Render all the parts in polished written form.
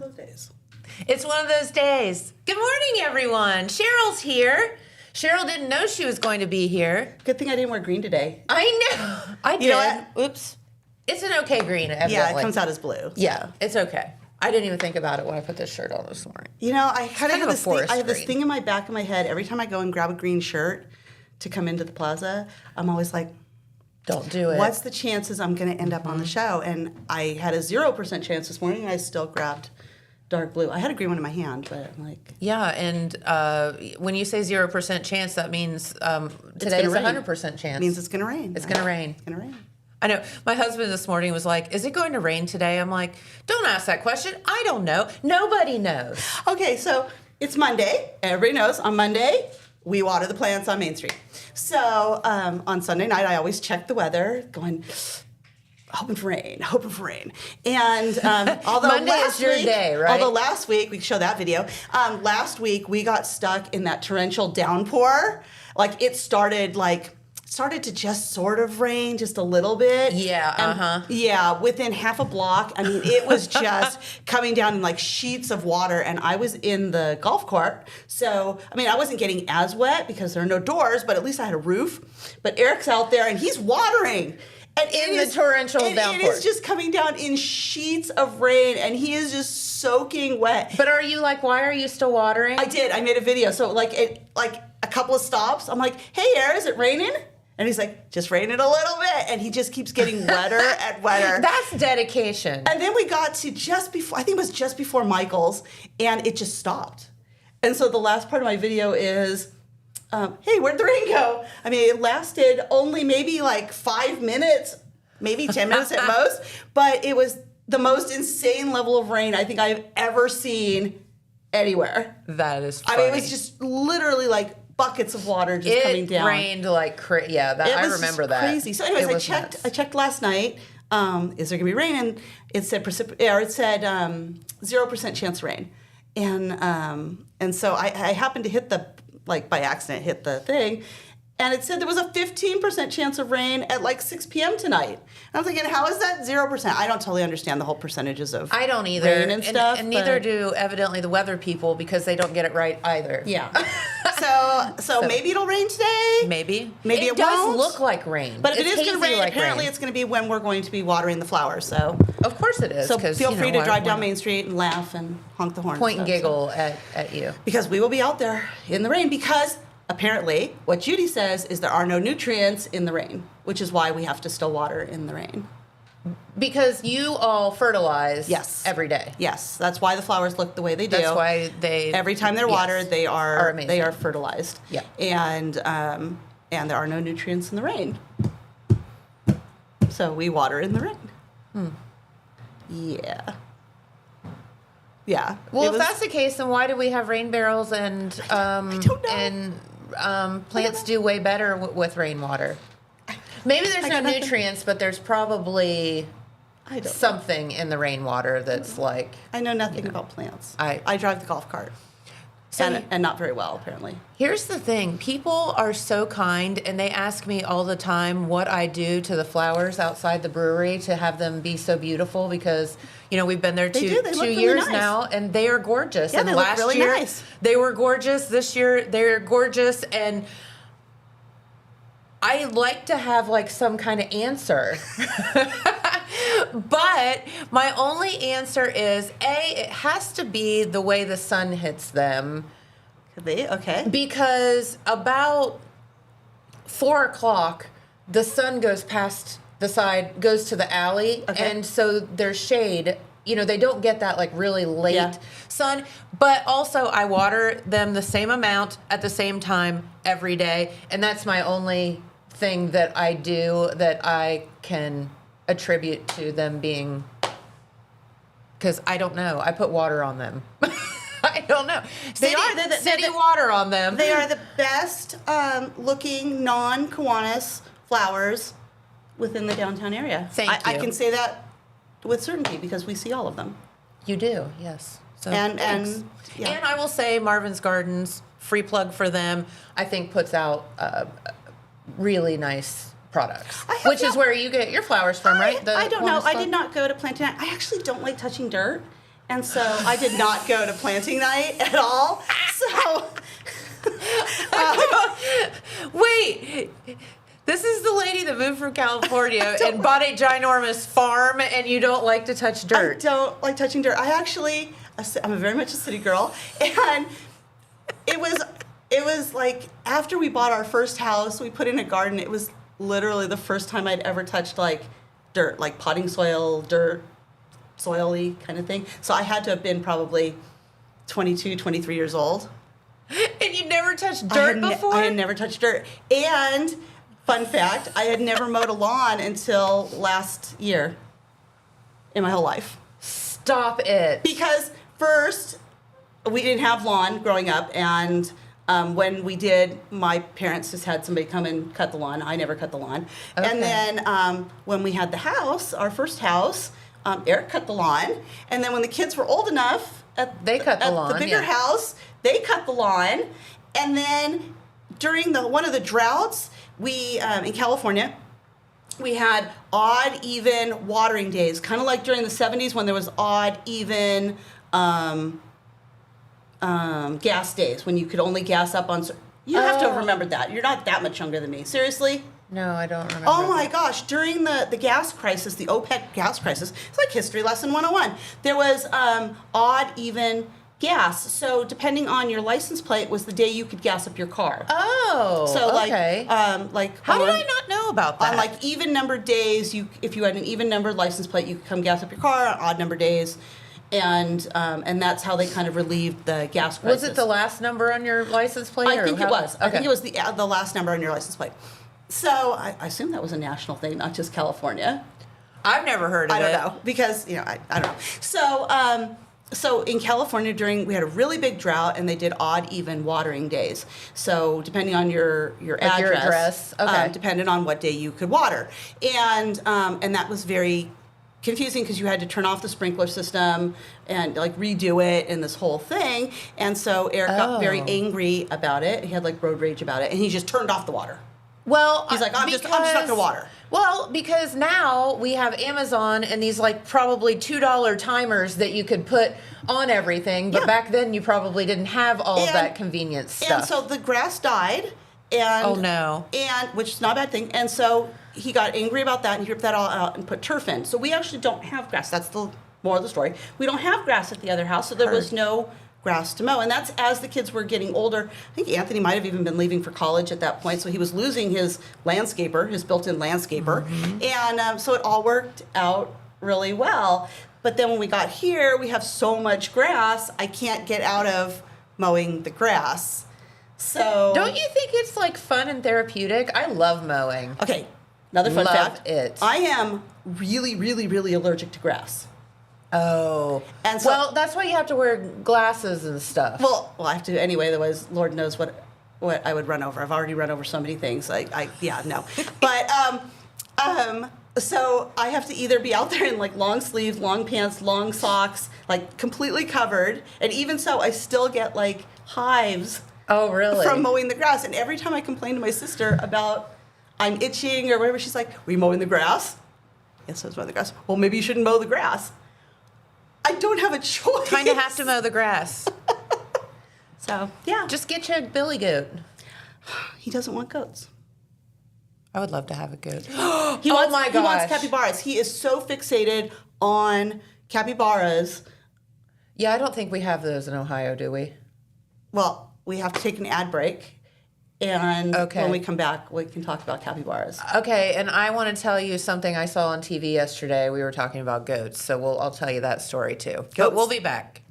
those days. It's one of those days. Good morning, everyone. Sheryl's here. Sheryl didn't know she was going to be here. Good thing I didn't wear green today. I know. I did. You know what? Oops. It's an okay green, evidently. Yeah, it comes out as blue. Yeah, it's okay. I didn't even think about it when I put this shirt on this morning. You know, I kind of have this thing. I have this green. thing in my back of my head. Every time I go and grab a green shirt to come into the plaza, I'm always like, don't do it. what's the chances I'm going to end up on the show? And I had a 0% chance this morning, and I still grabbed dark blue. I had a green one in my hand, but I'm like... Yeah, and when you say 0% chance, that means today's 100% chance. It means it's going to rain. It's going to rain. It's going to rain. I know. My husband this morning was like, is it going to rain today? I'm like, don't ask that question. I don't know. Nobody knows. Okay, so it's Monday. Everybody knows on Monday, we water the plants on Main Street. So on Sunday night, I always check the weather, going... hoping for rain. And although Monday is your day, right? Although last week, we can show that video. Last week, we got stuck in that torrential downpour. Like, it started to just sort of rain just a little bit. Yeah, Yeah, within half a block. I mean, it was just coming down in like sheets of water, and I was in the golf cart. So, I mean, I wasn't getting as wet because there are no doors, but at least I had a roof. But Eric's out there, and he's watering. And in the torrential downpour. It is just coming down in sheets of rain, and he is just soaking wet. But are you like, why are you still watering? I did. I made a video. So, like a couple of stops, I'm like, hey, Eric, is it raining? And he's like, just raining a little bit. And he just keeps getting wetter and wetter. That's dedication. And then we got to I think it was just before Michael's, and it just stopped. And so the last part of my video is... hey, where'd the rain go? I mean, it lasted only maybe like 5 minutes, maybe 10 minutes at most, but it was the most insane level of rain I think I've ever seen anywhere. That is funny. I mean, it was just literally like buckets of water just coming down. It rained like crazy. Yeah, I remember that. Crazy. So anyways, I checked last night. Is there going to be rain? And it said 0% chance of rain. And so I happened to hit by accident, hit the thing, and it said there was a 15% chance of rain at like 6 p.m. tonight. And I was thinking, how is that 0%? I don't totally understand the whole percentages of I don't either. Rain and stuff. And neither do evidently the weather people because they don't get it right either. Yeah. So maybe it'll rain today. Maybe it does won't. Look like rain. But if it It's is going to rain, like apparently it's going to be when we're going to be watering the flowers. So of course it is. So feel free to drive down Main Street and laugh and honk the horn. Point and giggle at you. Because we will be out there in the rain because apparently what Judy says is there are no nutrients in the rain, which is why we have to still water in the rain. Because you all fertilize every day. Yes, that's why the flowers look the way they do. That's why every time they're watered, they are fertilized. Yeah. And there are no nutrients in the rain. So we water in the rain. Yeah. Yeah. Well, if that's the case, then why do we have rain barrels and I don't know. And plants do way better with rainwater? Maybe there's no nutrients, but there's probably something in the rainwater that's like... I know nothing about plants. I drive the golf cart. And not very well, apparently. Here's the thing. People are so kind, and they ask me all the time what I do to the flowers outside the brewery to have them be so beautiful because, we've been there two years now, and they are gorgeous. Yeah, and they last look really year, nice. They were gorgeous. This year, they're gorgeous, and... I like to have like some kind of answer. But my only answer is it has to be the way the sun hits them. Could be, okay. Because about 4 o'clock, the sun goes past the side, goes to the alley, and so there's shade. They don't get that like really late sun. But also I water them the same amount at the same time every day, and that's my only thing that I do that I can attribute to them being, because I don't know. I put water on them. I don't know. City water on them. They are the best looking non-Kiwanis flowers within the downtown area. Thank you. I can say that with certainty because we see all of them. You do, yes. So and I will say Marvin's Gardens, free plug for them, I think puts out really nice products, which is where you get your flowers from, right? I don't know. I did not go to Plantain. I actually don't like touching dirt, And so I did not go to planting night at all. So, wait. This is the lady that moved from California and bought a ginormous farm, and you don't like to touch dirt. I don't like touching dirt. I'm very much a city girl, and it was like after we bought our first house, we put in a garden. It was literally the first time I'd ever touched like dirt, like potting soil, dirt, soily kind of thing. So I had to have been probably 22, 23 years old. And you never touched dirt before? I had never touched dirt. And fun fact, I had never mowed a lawn until last year in my whole life. Stop it. Because first, we didn't have lawn growing up, and when we did, my parents just had somebody come and cut the lawn. I never cut the lawn. Okay. And then when we had the house, our first house, Eric cut the lawn. And then when the kids were old enough, they cut the lawn, the bigger house, they cut the lawn. And then during one of the droughts, we in California, we had odd, even watering days, kind of like during the 70s when there was odd, even gas days when you could only gas up on. You have to have remembered that. You're not that much younger than me. Seriously? No, I don't remember. Oh my gosh! During the gas crisis, the OPEC gas crisis, it's like history lesson 101. There was odd, even gas. So depending on your license plate was the day you could gas up your car. Oh, so okay. How did I not know about that? On like even numbered days, if you had an even numbered license plate, you could come gas up your car. On odd number days, and that's how they kind of relieved the gas crisis. Was it the last number on your license plate? I think it was. Okay. I think it was the last number on your license plate. So I assume that was a national thing, not just California. I've never heard of it. I don't know because I don't know. So in California we had a really big drought, and they did odd even watering days. So depending on your address, okay. Depended on what day you could water, and that was very confusing because you had to turn off the sprinkler system and like redo it and this whole thing. And so Eric got very angry about it. He had like road rage about it, and he just turned off the water. Well, he's like, I'm just not going to water. Well, because now we have Amazon and these like probably $2 timers that you could put on everything, but back then you probably didn't have all of that convenience stuff. And so the grass died, and oh no, and which is not a bad thing. And so he got angry about that, and he ripped that all out and put turf in. So we actually don't have grass. That's the moral of the story. We don't have grass at the other house, so there was no grass to mow. And that's as the kids were getting older. I think Anthony might have even been leaving for college at that point, so he was losing his landscaper, his built-in landscaper. Mm-hmm. And so it all worked out really well. But then when we got here, we have so much grass, I can't get out of mowing the grass. So don't you think it's like fun and therapeutic? I love mowing. Okay, another fun fact. It. I am really, really, really allergic to grass. Oh. And so, well, that's why you have to wear glasses and stuff. Well, I have to anyway, otherwise Lord knows what I would run over. I've already run over so many things. No. But so I have to either be out there in like long sleeves, long pants, long socks, like completely covered. And even so, I still get like hives. Oh, really? From mowing the grass. And every time I complain to my sister about I'm itching or whatever, she's like, "Were you mowing the grass?" Yes, I was mowing the grass. Well, maybe you shouldn't mow the grass. I don't have a choice. Kind of have to mow the grass. So, yeah. Just get you a billy goat. He doesn't want goats. I would love to have a goat. He wants capybaras. He is so fixated on capybaras. Yeah, I don't think we have those in Ohio, do we? Well, we have to take an ad break. And when we come back, we can talk about capybaras. Okay, and I want to tell you something I saw on TV yesterday. We were talking about goats, so I'll tell you that story too. Goats. But we'll be back.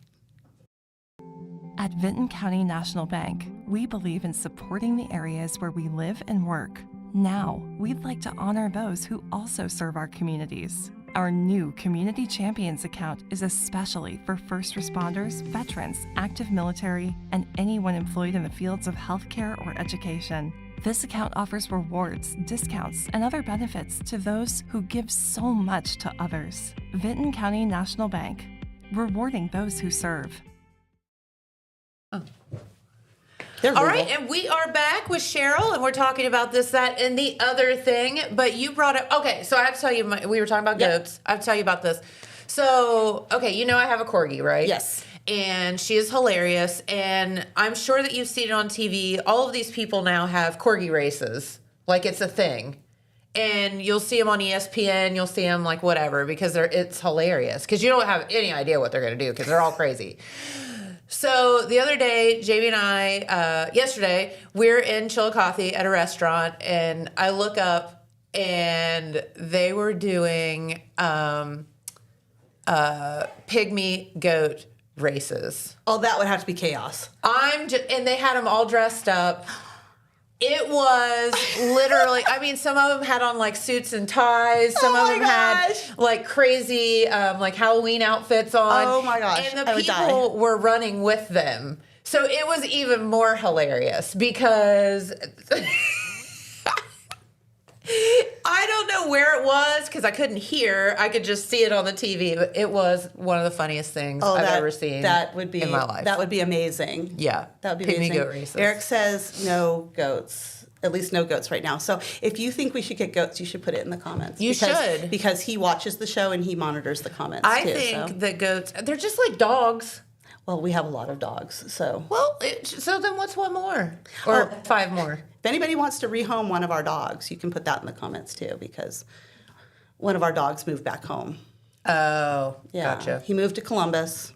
At Vinton County National Bank, we believe in supporting the areas where we live and work. Now, we'd like to honor those who also serve our communities. Our new Community Champions account is especially for first responders, veterans, active military, and anyone employed in the fields of healthcare or education. This account offers rewards, discounts, and other benefits to those who give so much to others. Vinton County National Bank, rewarding those who serve. All right, and we are back with Sheryl, and we're talking about this, that, and the other thing. But you brought up, okay, so I have to tell you, we were talking about goats. I have to tell you about this. So, okay, you know I have a corgi, right? Yes. And she is hilarious. And I'm sure that you've seen it on TV. All of these people now have corgi races. Like, it's a thing. And you'll see them on ESPN. You'll see them, like, whatever, because it's hilarious. Because you don't have any idea what they're going to do, because they're all crazy. So the other day, Jamie and I, yesterday, we're in Chillicothe at a restaurant, and I look up, and they were doing pygmy goat races. Oh, that would have to be chaos. And they had them all dressed up. It was literally, I mean, some of them had on like suits and ties. Some of them had like crazy, like Halloween outfits on. Oh my gosh. And the people were running with them. So it was even more hilarious because I don't know where it was because I couldn't hear. I could just see it on the TV. But it was one of the funniest things I've ever seen in my life. That would be amazing. Yeah. That would be amazing. Goat races. Eric says no goats. At least no goats right now. So if you think we should get goats, you should put it in the comments. You should. Because he watches the show and he monitors the comments I think that goats, they're just like dogs. Well, we have a lot of dogs, so. Well, so then what's one more? Or 5 more? If anybody wants to rehome one of our dogs, you can put that in the comments too, because one of our dogs moved back home. Oh, Yeah. gotcha. He moved to Columbus,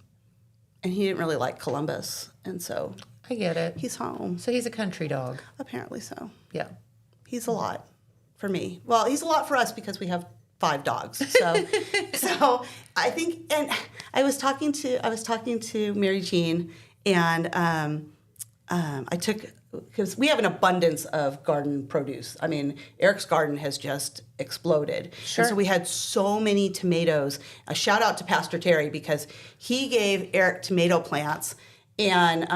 and he didn't really like Columbus, and so I get it. he's home. So he's a country dog. Apparently so. Yeah. He's a lot for me. Well, he's a lot for us because we have 5 dogs. So, so I think, and I was talking to Mary Jean, and I took, because we have an abundance of garden produce. I mean, Eric's garden has just exploded. Sure. And so we had so many tomatoes. A shout out to Pastor Terry, because he gave Eric tomato plants, and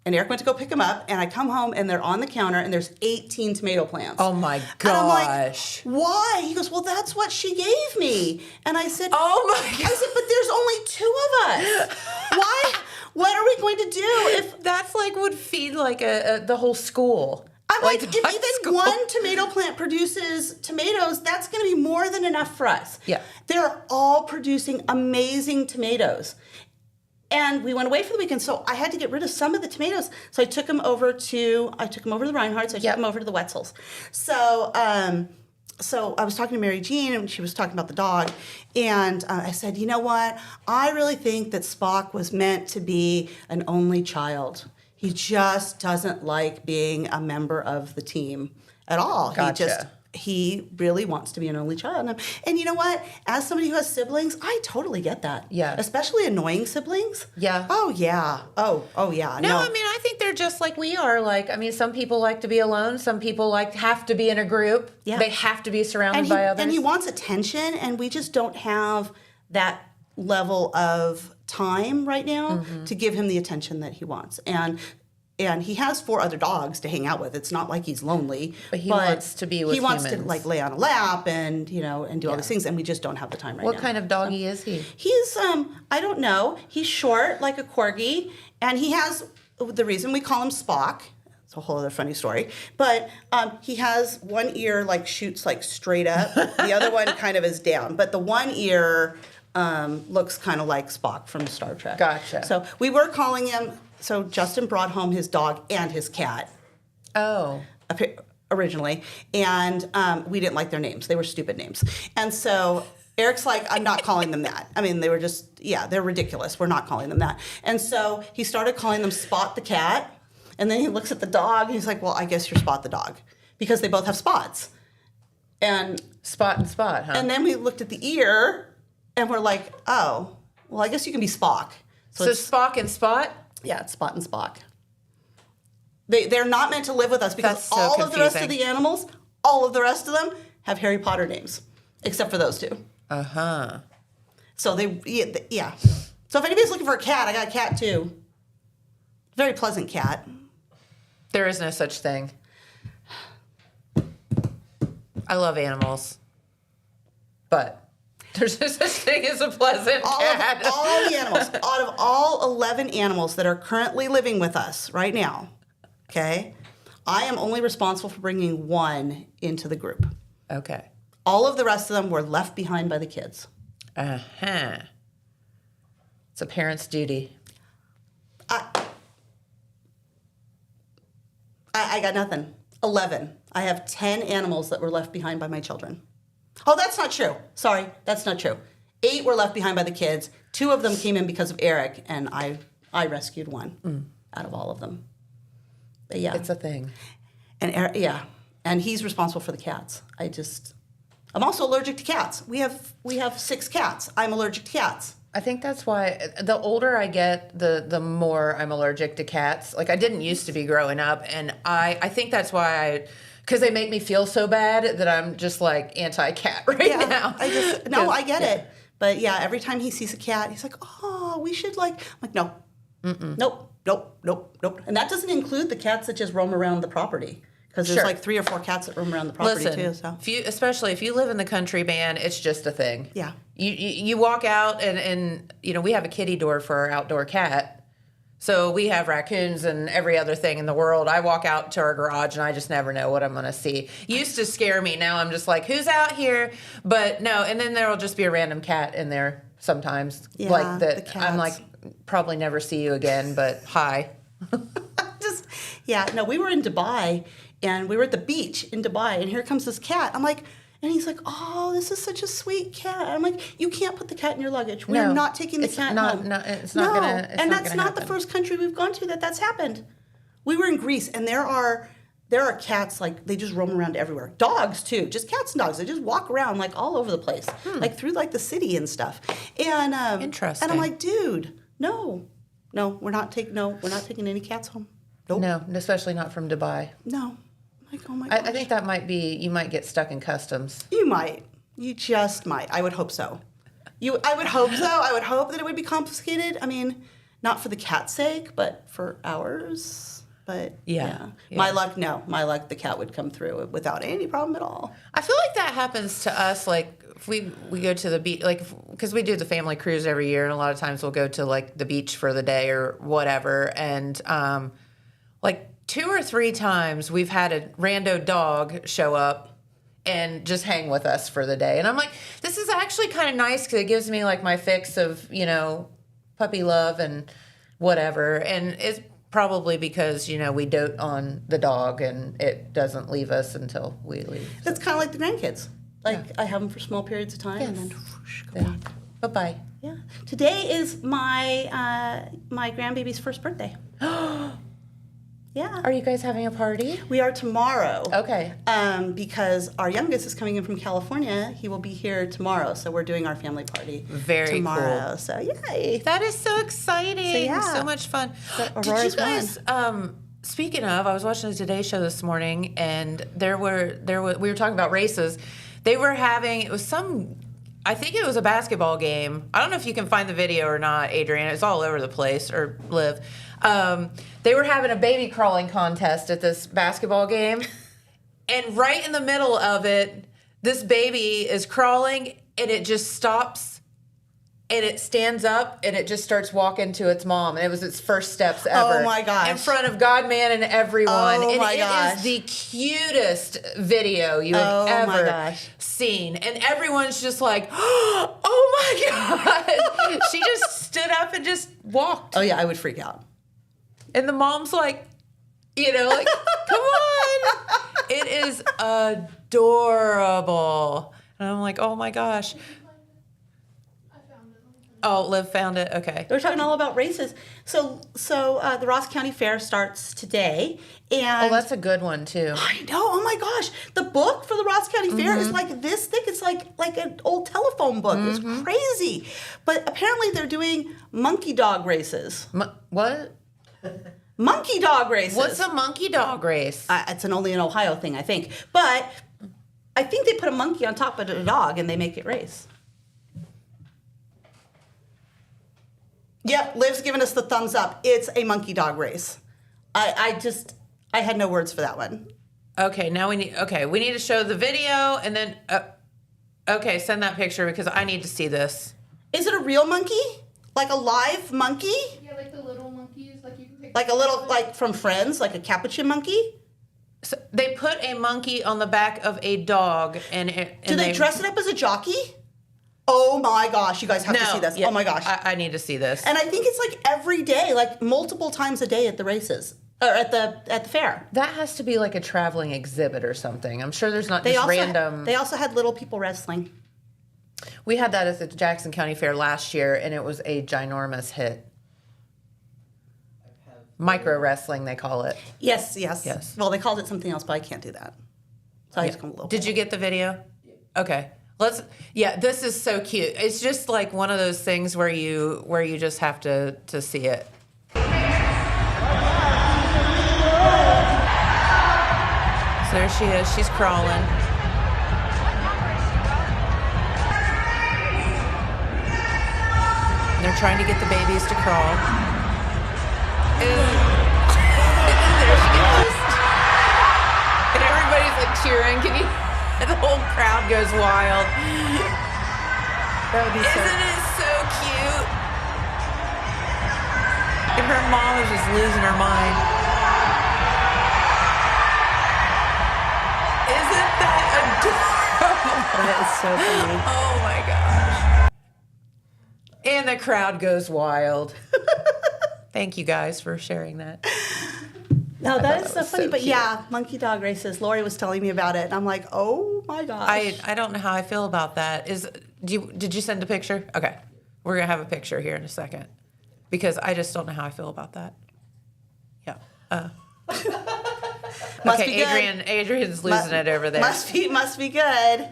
Eric went to go pick them up, and I come home, and they're on the counter, and there's 18 tomato plants. Oh, my gosh. And I'm like, why? He goes, well, that's what she gave me. And I said, oh, my God. I said, but there's only 2 of us. Why? What are we going to do if... That's like would feed like the whole school. I'm like, if even one tomato plant produces tomatoes, that's going to be more than enough for us. Yeah. They're all producing amazing tomatoes. And we went away for the weekend, so I had to get rid of some of the tomatoes. So I took them over to the Reinhardts. I took them over to the Wetzels. So, so I was talking to Mary Jean, and she was talking about the dog. And I said, you know what? I really think that Spock was meant to be an only child. He just doesn't like being a member of the team at all. Gotcha. He really wants to be an only child. And you know what? As somebody who has siblings, I totally get that. Yeah. Especially annoying siblings. Yeah. Oh, yeah. Oh, yeah. No, I mean, I think they're just like we are. Like, I mean, some people like to be alone. Some people have to be in a group. Yeah. They have to be surrounded by others. And he wants attention, and we just don't have that level of time right now to give him the attention that he wants. And he has 4 other dogs to hang out with. It's not like he's lonely. But he wants to be with humans. He wants to like lay on a lap and do all these things, and we just don't have the time right now. What kind of doggy is he? He's I don't know. He's short like a corgi, and he has the reason we call him Spock. It's a whole other funny story. But he has one ear like shoots like straight up. The other one kind of is down. But the one ear looks kind of like Spock from Star Trek. Gotcha. So we were calling him. So Justin brought home his dog and his cat. Oh. Originally, and we didn't like their names. They were stupid names. And so Eric's like, I'm not calling them that. I mean, they were just, they're ridiculous. We're not calling them that. And so he started calling them Spot the cat, and then he looks at the dog, and he's like, well, I guess you're Spot the dog, because they both have spots. And Spot and Spot, huh? And then we looked at the ear, and we're like, oh, well, I guess you can be Spock. So Spock and Spot? Yeah, it's Spot and Spock. They're not meant to live with us because all of the rest of the animals, all of the rest of them have Harry Potter names, except for those 2. Uh-huh. So yeah. So if anybody's looking for a cat, I got a cat too. Very pleasant cat. There is no such thing. I love animals. But there's no such thing as a pleasant cat. All the animals, out of all 11 animals that are currently living with us right now, okay, I am only responsible for bringing 1 into the group. Okay. All of the rest of them were left behind by the kids. Uh-huh. It's a parent's duty. I got nothing. 11. I have 10 animals that were left behind by my children. Oh, that's not true. Sorry, that's not true. 8 were left behind by the kids. 2 of them came in because of Eric, and I rescued 1 out of all of them. But yeah. It's a thing. And Eric, yeah. And he's responsible for the cats. I'm also allergic to cats. We have 6 cats. I'm allergic to cats. I think that's why the older I get, the more I'm allergic to cats. Like, I didn't used to be growing up, and I think that's why because they make me feel so bad that I'm just like anti-cat now. I get it. But yeah, every time he sees a cat, he's like, oh, we should I'm like, no. Mm-mm. Nope. And that doesn't include the cats that just roam around the property. Because there's like 3 or 4 cats that roam around the property too. So. Especially if you live in the country, man, it's just a thing. Yeah. You walk out and we have a kitty door for our outdoor cat. So we have raccoons and every other thing in the world. I walk out to our garage and I just never know what I'm going to see. Used to scare me. Now I'm just like, who's out here? But no, and then there'll just be a random cat in there sometimes. Yeah, like that. I'm like, probably never see you again, but hi. We were in Dubai. And we were at the beach in Dubai, and here comes this cat. I'm like, and he's like, oh, this is such a sweet cat. I'm like, you can't put the cat in your luggage. We're not taking the cat home. No, it's not gonna. And that's not the first country we've gone to that's happened. We were in Greece, and there are cats, like, they just roam around everywhere. Dogs too, just cats and dogs. They just walk around like all over the place, like through like the city and stuff. And interesting. And I'm like, dude, no, we're not taking any cats home. Nope. No, especially not from Dubai. No. Like, oh my gosh. I think that might be, you might get stuck in customs. You might. You just might. I would hope so. I would hope so. I would hope that it would be confiscated. I mean, not for the cat's sake, but for ours. But yeah. My luck, the cat would come through without any problem at all. I feel like that happens to us, like, if we go to the beach, like, because we do the family cruise every year, and a lot of times we'll go to, like, the beach for the day or whatever, and, like, 2 or 3 times we've had a rando dog show up and just hang with us for the day. And I'm like, this is actually kind of nice because it gives me like my fix of, puppy love and whatever. And it's probably because, we dote on the dog and it doesn't leave us until we leave. So. That's kind of like the grandkids. I have them for small periods of time and then whoosh, go back. Bye-bye. Yeah. Today is my grandbaby's first birthday. Yeah. Are you guys having a party? We are tomorrow. Okay. Because our youngest is coming in from California. He will be here tomorrow, so we're doing our family party tomorrow. Cool. So yay! That is so exciting. So much fun. Did you guys? Speaking of, I was watching the Today Show this morning, and we were talking about races. They were having I think it was a basketball game. I don't know if you can find the video or not, Adrienne. It's all over the place, or Liv. They were having a baby crawling contest at this basketball game. And right in the middle of it, this baby is crawling, and it just stops, and it stands up, and it just starts walking to its mom. And it was its first steps ever. Oh, my gosh. In front of God, man, and everyone. Oh, my gosh. It is the cutest video you have ever seen. And everyone's just like, oh, my God. She just stood up and just walked. Oh, yeah, I would freak out. And the mom's like, come on. It is adorable. And I'm like, oh my gosh. Oh, Liv found it. Okay. We're talking all about races. So the Ross County Fair starts today. And that's a good one too. I know. Oh my gosh. The book for the Ross County Fair is like this thick. It's like an old telephone book. It's crazy. But apparently they're doing monkey dog races. What? Monkey dog races. What's a monkey dog race? It's only an Ohio thing, I think. But I think they put a monkey on top of a dog and they make it race. Yep, Liv's giving us the thumbs up. It's a monkey dog race. I had no words for that one. Okay, now we need to show the video and then send that picture because I need to see this. Is it a real monkey? Like a live monkey? Yeah, like the little monkeys, like you can pick. Like a little, like from Friends, like a capuchin monkey? So they put a monkey on the back of a dog, and do they dress it up as a jockey? Oh my gosh, you guys have to see this. yeah, Oh my gosh. I need to see this. And I think it's like every day, like multiple times a day at the races. Or at the fair. That has to be like a traveling exhibit or something. I'm sure there's not just random. They also had little people wrestling. We had that at the Jackson County Fair last year, and it was a ginormous hit. Micro wrestling, they call it. Yes. Well, they called it something else, but I can't do that. So I just come a little. Did you get the video? Okay. This is so cute. It's just like one of those things where you just have to see it. So there she is. She's crawling. They're trying to get the babies to crawl. There she goes. And everybody's like cheering. The whole crowd goes wild. That would be Isn't it so cute? And her mom is just losing her mind. Isn't that adorable? That is so funny. Oh my gosh. And the crowd goes wild. Thank you guys for sharing that. No, that is so funny. But cute. yeah, monkey dog races. Lori was telling me about it, and I'm like, oh my gosh. I don't know how I feel about that. Did you send a picture? Okay. We're going to have a picture here in a second. Because I just don't know how I feel about that. Yeah. Must be good. Adrian's losing it over there. Must be good.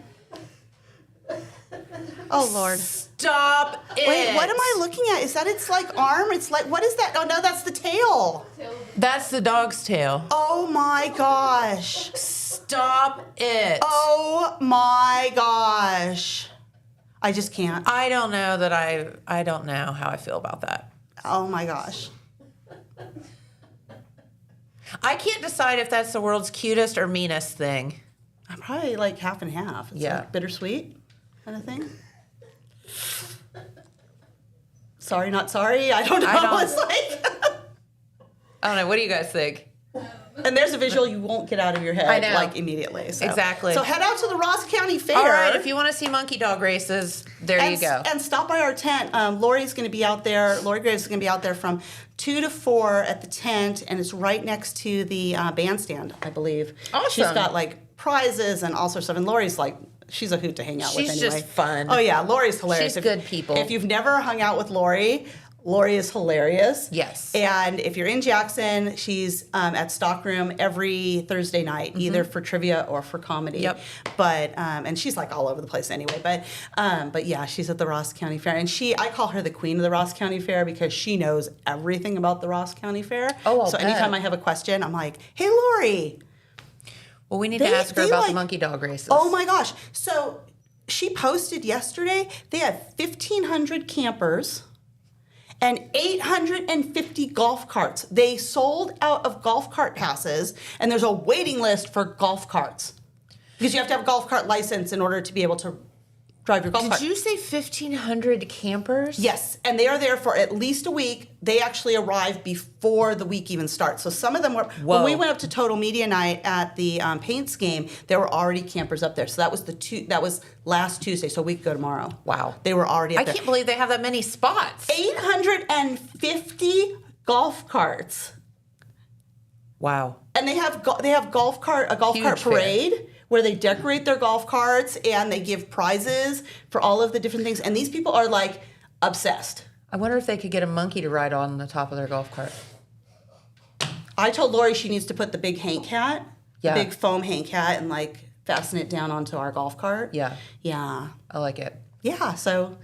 Oh Lord. Stop it. Wait, what am I looking at? Is that its like arm? It's like, what is that? Oh no, that's the tail. That's the dog's tail. Oh my gosh. Stop it. Oh my gosh. I just can't. I don't know that I don't know how I feel about that. Oh my gosh. I can't decide if that's the world's cutest or meanest thing. I'm probably like half and half. It's like bittersweet kind of thing. Sorry, not sorry. I don't know. It's like I don't know. What do you guys think? and there's a visual you won't get out of your head I know. like immediately. So. Exactly. So head out to the Ross County Fair. All right, if you want to see monkey dog races, there you go. And stop by our tent. Lori's going to be out there. Lori Graves is going to be out there from 2 to 4 at the tent, and it's right next to the bandstand, I believe. Awesome. She's got like prizes and all sorts of stuff. And Lori's like, she's a hoot to hang out with anyway. She's just fun. Oh yeah, Lori's hilarious. She's good people. If you've never hung out with Lori, Lori is hilarious. Yes. And if you're in Jackson, she's at Stockroom every Thursday night, either for trivia or for comedy. Yep. But and she's like all over the place anyway. But yeah, she's at the Ross County Fair, and I call her the queen of the Ross County Fair because she knows everything about the Ross County Fair. Oh, so bet. anytime I have a question, I'm like, hey, Lori. Well, we need to ask her about the monkey dog races. Oh my gosh! So she posted yesterday. They had 1,500 campers and 850 golf carts. They sold out of golf cart passes, and there's a waiting list for golf carts because you have to have a golf cart license in order to be able to drive your golf cart. Did you say 1,500 campers? Yes, and they are there for at least a week. They actually arrive before the week even starts. So some of them were, when we went up to Total Media Night at the Paints game, there were already campers up there. So that was last Tuesday, so a week ago tomorrow. Wow. They were already up there. I can't believe they have that many spots. 850 golf carts. Wow. And they have a golf cart parade where they decorate their golf carts and they give prizes for all of the different things. And these people are like obsessed. I wonder if they could get a monkey to ride on the top of their golf cart. I told Lori she needs to put the big Hank hat, Yeah. the big foam Hank hat, and like fasten it down onto our golf cart. Yeah. Yeah. I like it. Yeah. So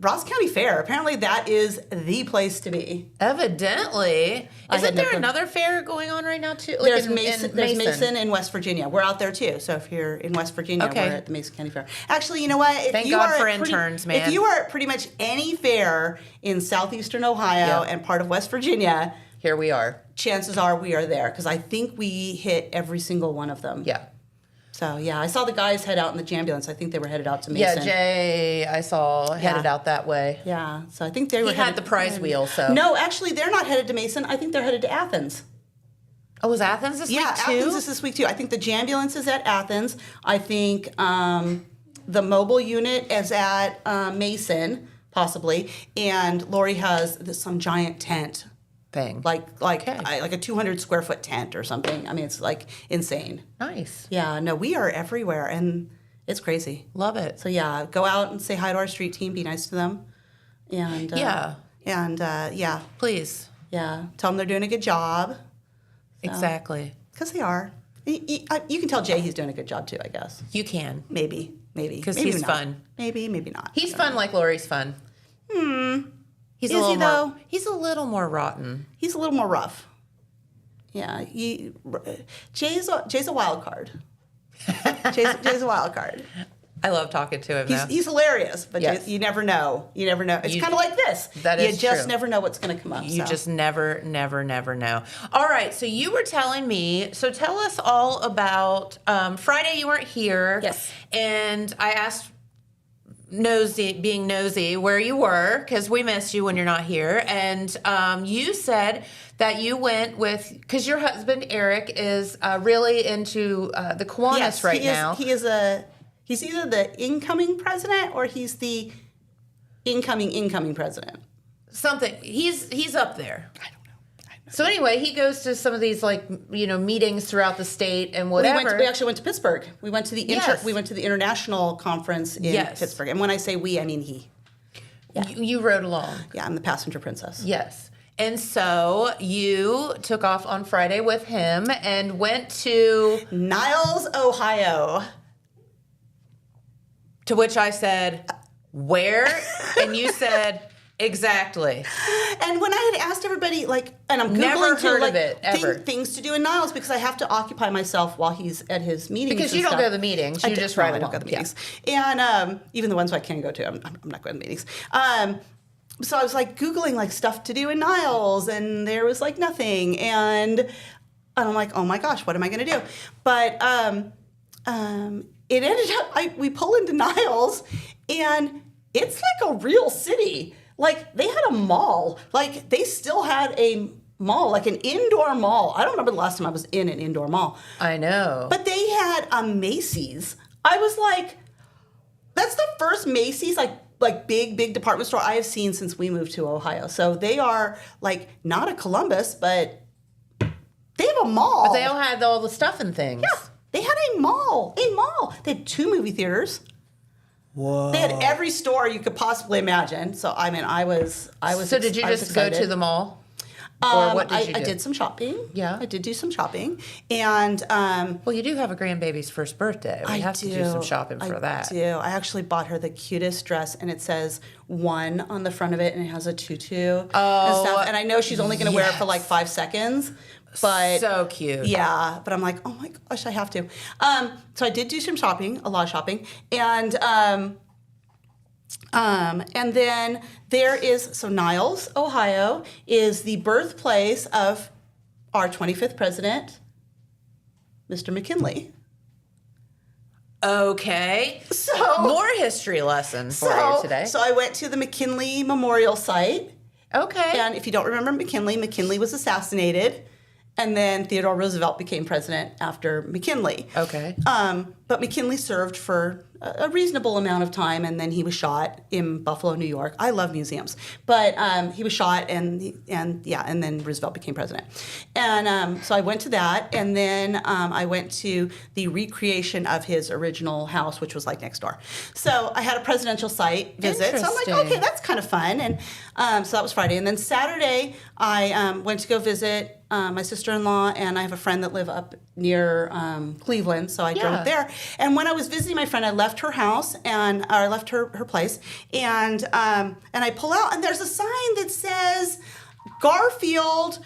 Ross County Fair, apparently that is the place to be. Evidently. Isn't there another fair going on right now too? Like There's Mason in West Virginia. We're out there too. So if you're in West Virginia, Okay. we're at the Mason County Fair. Actually, you know what? If Thank you God are for at interns, man. If you are at pretty much any fair in southeastern Ohio and part of West Virginia, Here we are. chances are we are there because I think we hit every single one of them. Yeah. So yeah, I saw the guys head out in the Jambulance. I think they were headed out to Mason. Yeah, Jay, I saw headed out that way. Yeah, so I think they were. He had the prize wheel, so. No, actually, they're not headed to Mason. I think they're headed to Athens. Oh, was Athens this week too? Yeah, Athens is this week too. I think the Jambulance is at Athens. I think the mobile unit is at Mason, possibly, and Lori has some giant tent. Thing. Like a 200 square foot tent or something. I mean, it's like insane. Nice. Yeah, no, we are everywhere, and it's crazy. Love it. So yeah, go out and say hi to our street team. Be nice to them, and Please. yeah, tell them they're doing a good job. Exactly. Because they are. You can tell Jay he's doing a good job too. I guess. You can. Maybe. Because Maybe he's not. fun. Maybe not. He's fun like Lori's fun. He's Is a little he, though? He's a little more rotten. He's a little more rough. Yeah, Jay's a wild card. Jay's a wild card. I love talking to him. He's hilarious, but Yes. you never know. You never know. It's kind of like this. That is You just true. never know what's going to come up. You just never know. All right, so you were telling me, so tell us all about Friday you weren't here. Yes. And I asked being nosy where you were, because we miss you when you're not here. And you said that you went with, because your husband, Eric, is really into the Kiwanis now. He's either the incoming president or he's the incoming president. Something. He's up there. I don't know. So anyway, he goes to some of these meetings throughout the state and whatever. We actually went to Pittsburgh. We went to the Yes. we went to the international conference in Yes. Pittsburgh. And when I say we, I mean he. You rode along. Yeah, I'm the passenger princess. Yes. And so you took off on Friday with him and went to Niles, Ohio. To which I said, where? And you said, exactly. And when I had asked everybody, and I'm Googling Never too, heard of it, ever. things to do in Niles because I have to occupy myself while he's at his meetings. Because and you don't stuff. go to the meetings, you just no, ride I don't along. go to the meetings. And even the ones I can go to, I'm not going to meetings. So I was Googling stuff to do in Niles, and there was nothing. And I'm like, oh my gosh, what am I going to do? But it ended up, we pull into Niles, and it's like a real city. They had a mall. They still had a mall, an indoor mall. I don't remember the last time I was in an indoor mall. I know. But they had a Macy's. I was like, that's the first Macy's, big department store I have seen since we moved to Ohio. So they are, not a Columbus, but they have a mall. But they all had all the stuff and things. Yeah, they had a mall. They had 2 movie theaters. Whoa. They had every store you could possibly imagine. So I mean, I was. So did you just go to the mall? Or what did you do? I did some shopping. Yeah. I did do some shopping, and Well, you do have a grandbaby's first birthday. We have to do some shopping for that. I do. I actually bought her the cutest dress, and it says 1 on the front of it, and it has a tutu and stuff. And I know she's only going to wear it for 5 seconds. But so cute. Yeah, but I'm like, oh my gosh, I have to. So I did do some shopping, a lot of shopping, and then there is Niles, Ohio, is the birthplace of our 25th president, Mr. McKinley. Okay. So more history lesson for you today. So I went to the McKinley Memorial Site. Okay. And if you don't remember McKinley was assassinated. And then Theodore Roosevelt became president after McKinley. Okay. But McKinley served for a reasonable amount of time, and then he was shot in Buffalo, New York. I love museums, but he was shot, and then Roosevelt became president. And so I went to that, and then I went to the recreation of his original house, which was next door. So I had a presidential site visit. So I'm like, Interesting. okay, that's kind of fun. And so that was Friday, and then Saturday I went to go visit my sister-in-law, and I have a friend that live up near Cleveland, so I drove there. And when I was visiting my friend, I left her house or I left her place, and I pull out, and there's a sign that says Garfield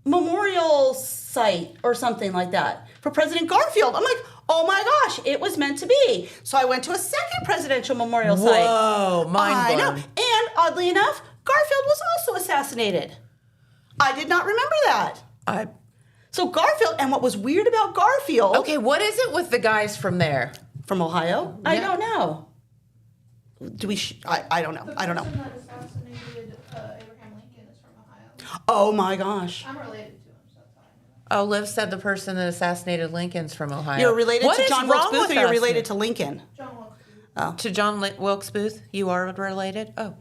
Memorial Site or something like that for President Garfield. I'm like, oh my gosh, it was meant to be. So I went to a second presidential memorial site. Whoa, mind blown. I know. And oddly enough, Garfield was also assassinated. I did not remember that. So Garfield, and what was weird about Garfield... Okay, what is it with the guys from there? From Ohio? Yeah. I don't know. Do we... I don't know. I don't know. The person that assassinated Abraham Lincoln is from Ohio. Oh my gosh. I'm related to him, so that's how I know. Oh, Liv said the person that assassinated Lincoln's from Ohio. You're related What to is John Wilkes wrong Booth, with or you're us? related to Lincoln? John Wilkes Booth. To John Wilkes Booth? You are related? Oh.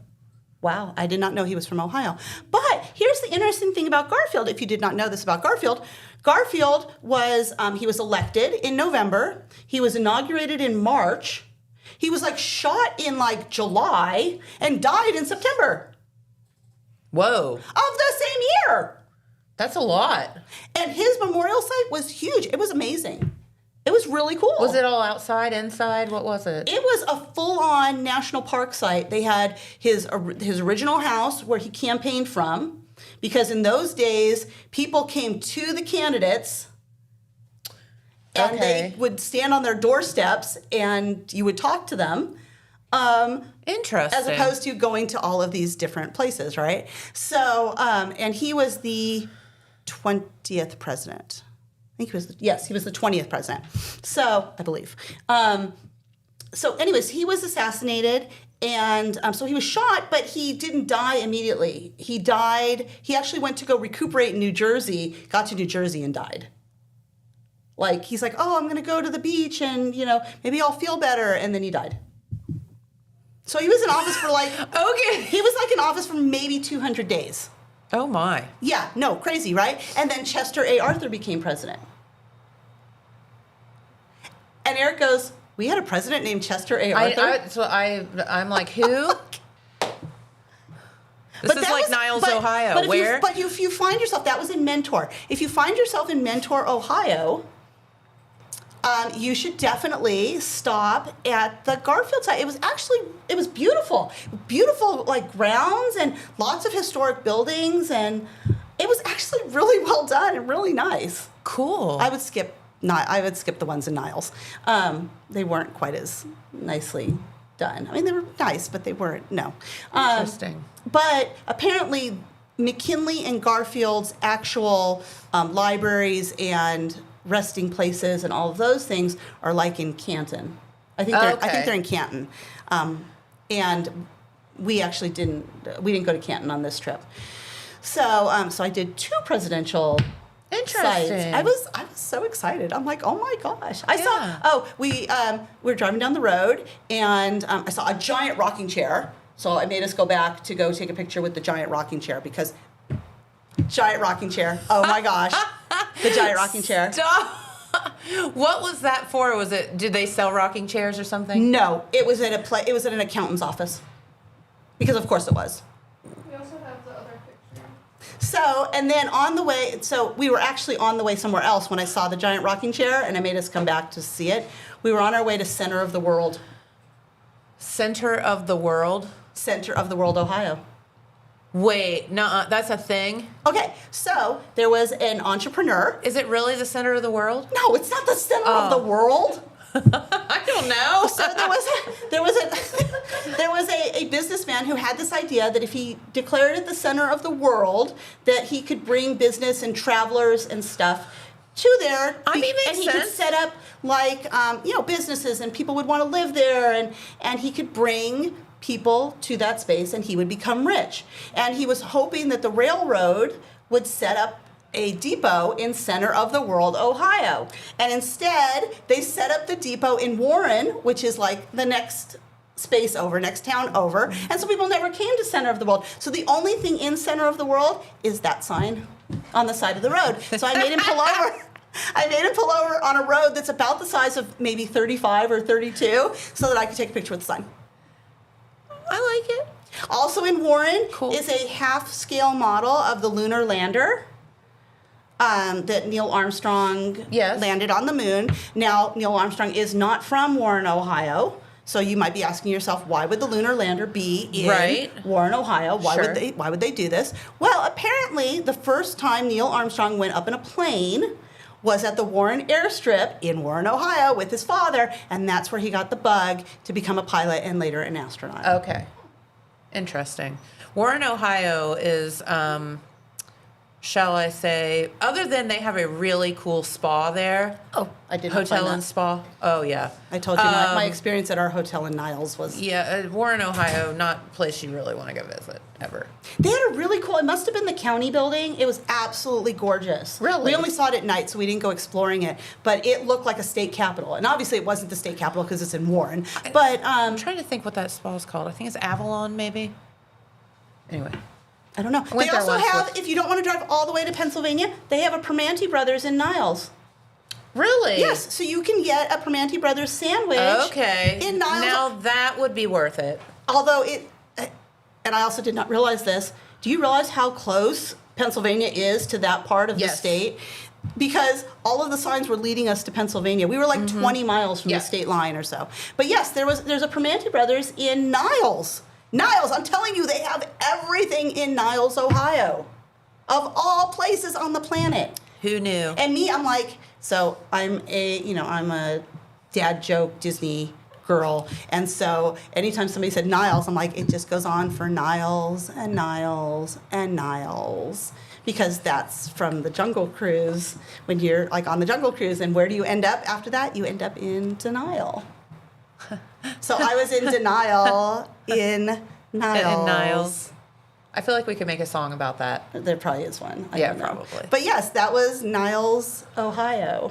Wow, I did not know he was from Ohio. But here's the interesting thing about Garfield, if you did not know this about Garfield. Garfield was, he was elected in November. He was inaugurated in March. He was like shot in like July and died in September. Whoa. Of the same year. That's a lot. And his memorial site was huge. It was amazing. It was really cool. Was it all outside, inside? What was it? It was a full-on national park site. They had his original house where he campaigned from, because in those days, people came to the candidates and they would stand on their doorsteps and you would talk to them. Interesting. As opposed to going to all of these different places, right? So, and he was the 20th president. I think he was the 20th president. So, I believe. So anyways, he was assassinated, and so he was shot, but he didn't die immediately. He died, he actually went to go recuperate in New Jersey, got to New Jersey and died. Like, he's like, oh, I'm going to go to the beach and, maybe I'll feel better, and then he died. So he was in office for like, okay. He was like in office for maybe 200 days. Oh my. Yeah, no, crazy, right? And then Chester A. Arthur became president. And Eric goes, we had a president named Chester A. Arthur? I'm like, who? This is like Niles, Ohio. But Where? if you find yourself, that was in Mentor. If you find yourself in Mentor, Ohio, you should definitely stop at the Garfield site. It was beautiful. Beautiful, like, grounds and lots of historic buildings, and it was actually really well done and really nice. Cool. I would skip the ones in Niles. They weren't quite as nicely done. I mean, they were nice, but they weren't, no. Interesting. But apparently, McKinley and Garfield's actual they're resting places and all of those things are like in Canton. I think they're in Canton. And we actually didn't go to Canton on this trip. So I did 2 presidential sites. I was so excited. I'm like, oh my gosh. We were driving down the road and I saw a giant rocking chair. So I made us go back to go take a picture with the giant rocking chair, because giant rocking chair. Oh my gosh. The giant rocking chair. Stop. What was that for? Did they sell rocking chairs or something? No, it was at it was at an accountant's office. Because of course it was. We also have the other picture. So, and then we were actually on the way somewhere else when I saw the giant rocking chair, and I made us come back to see it. We were on our way to Center of the World. Center of the World? Center of the World, Ohio. Wait, that's a thing? Okay, so there was an entrepreneur. Is it really the center of the world? No, it's not the center of the world. I don't know. So there was a businessman who had this idea that if he declared it the center of the world, that he could bring business and travelers and stuff to there. Makes and he sense. could set up like businesses, and people would want to live there, and he could bring people to that space and he would become rich. And he was hoping that the railroad would set up a depot in Center of the World, Ohio. And instead, they set up the depot in Warren, which is like the next space over, next town over. And so people never came to Center of the World. So the only thing in Center of the World is that sign on the side of the road. So I made him pull over. I made him pull over on a road that's about the size of maybe 35 or 32 so that I could take a picture with the sign. I like it. Also in Warren Cool. is a half-scale model of the lunar lander that Neil Armstrong landed on the moon. Now, Neil Armstrong is not from Warren, Ohio, so you might be asking yourself, why would the lunar lander be in Warren, Ohio? Why would they do this? Well, apparently, the first time Neil Armstrong went up in a plane was at the Warren Airstrip in Warren, Ohio with his father, and that's where he got the bug to become a pilot and later an astronaut. Okay. Interesting. Warren, Ohio is shall I say, other than they have a really cool spa there. Oh, I did not Hotel find and that. spa. Oh, yeah. I told you my experience at our hotel in Niles was... Yeah, Warren, Ohio, not a place you really want to go visit, ever. They had a really cool... It must have been the county building. It was absolutely gorgeous. Really? We only saw it at night, so we didn't go exploring it. But it looked like a state capitol. And obviously it wasn't the state capitol because it's in Warren. But... I'm trying to think what that spa is called. I think it's Avalon, maybe. Anyway. I don't know. went They there also once have, with- if you don't want to drive all the way to Pennsylvania, they have a Primanti Brothers in Niles. Really? Yes, so you can get a Primanti Brothers sandwich Okay. in Niles. Now that would be worth it. Although it, and I also did not realize this, do you realize how close Pennsylvania is to that part of the Yes. state? Because all of the signs were leading us to Pennsylvania. We were like 20 miles from Yeah. the state line or so. But yes, there's a Primanti Brothers in Niles. Niles, I'm telling you, they have everything in Niles, Ohio. Of all places on the planet. Who knew? And me, I'm like, so I'm a dad joke Disney girl. And so anytime somebody said Niles, I'm like, it just goes on for Niles and Niles and Niles. Because that's from the Jungle Cruise. When you're like on the Jungle Cruise, and where do you end up after that? You end up in denial. So I was in denial in Niles. In Niles. I feel like we could make a song about that. There probably is one. I Yeah, don't know. probably. But yes, that was Niles, Ohio,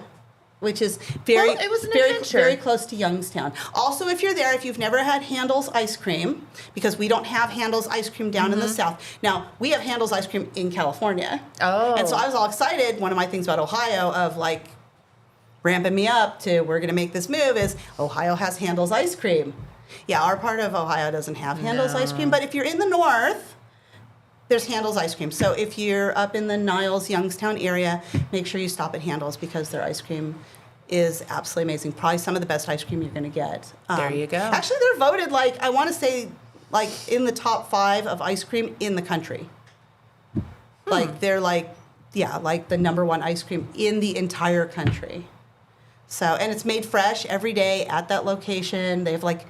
which is very, Well, it was an very, adventure. very close to Youngstown. Also, if you're there, if you've never had Handel's ice cream, because we don't have Handel's ice cream down in the South. Now, we have Handel's ice cream in California. Oh. And so I was all excited. One of my things about Ohio of like ramping me up to we're going to make this move is Ohio has Handel's ice cream. Yeah, our part of Ohio doesn't have Handel's ice cream, but if you're in the north, there's Handel's ice cream. So if you're up in the Niles, Youngstown area, make sure you stop at Handel's because their ice cream is absolutely amazing. Probably some of the best ice cream you're going to get. There you go. Actually, they're voted like, I want to say, like in the top 5 of ice cream in the country. Like they're like, yeah, like the #1 ice cream in the entire country. So, and it's made fresh every day at that location. They have like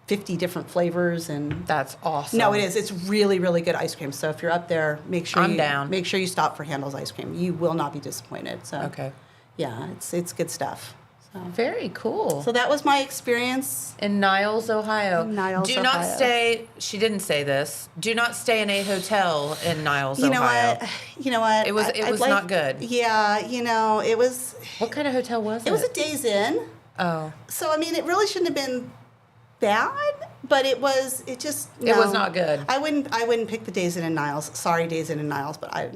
50 different flavors and That's awesome. no, it is. It's really, really good ice cream. So if you're up there, make sure I'm down. Make sure you stop for Handel's ice cream. You will not be disappointed. So Okay. yeah, it's good stuff. Very cool. So that was my experience. In Niles, Ohio. Niles, Do not Ohio. stay. She didn't say this. Do not stay in a hotel in Niles, You know Ohio. what? You know what? It was- I'd was not good. Yeah, you know, it was. What kind of hotel was it? It was a Days Inn. Oh, So I mean, it really shouldn't have been bad, but it was. It just. It was no. not good. I wouldn't pick the Days Inn in Niles. Sorry, Days Inn in Niles, but I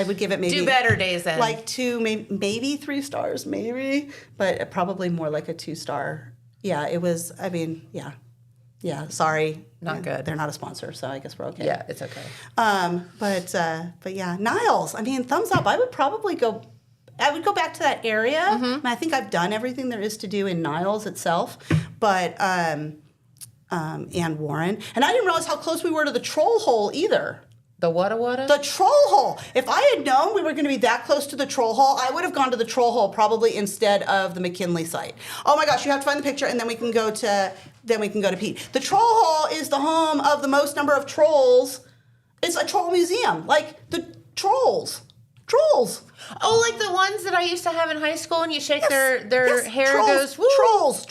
would give it maybe. do better, Days Inn. Like 2, maybe 3 stars, maybe, but probably more like a 2-star. Yeah, it was. I mean, yeah. Sorry, Not Yeah, good. They're not a sponsor, so I guess we're okay. Yeah, it's okay. But yeah, Niles. I mean, thumbs up. I would probably go. I would go back to that area. And I think I've done everything there is to do in Niles itself, but and Warren. And I didn't realize how close we were to the troll hole either. The what? The troll hole. If I had known we were going to be that close to the troll hole, I would have gone to the troll hole probably instead of the McKinley site. Oh my gosh, you have to find the picture and then we can go to Pete. The troll hole is the home of the most number of trolls. It's a troll museum. Like the trolls. Trolls. Oh, like the ones that I used to have in high school, and you shake Yes, their yes, hair trolls, goes. Woo! trolls.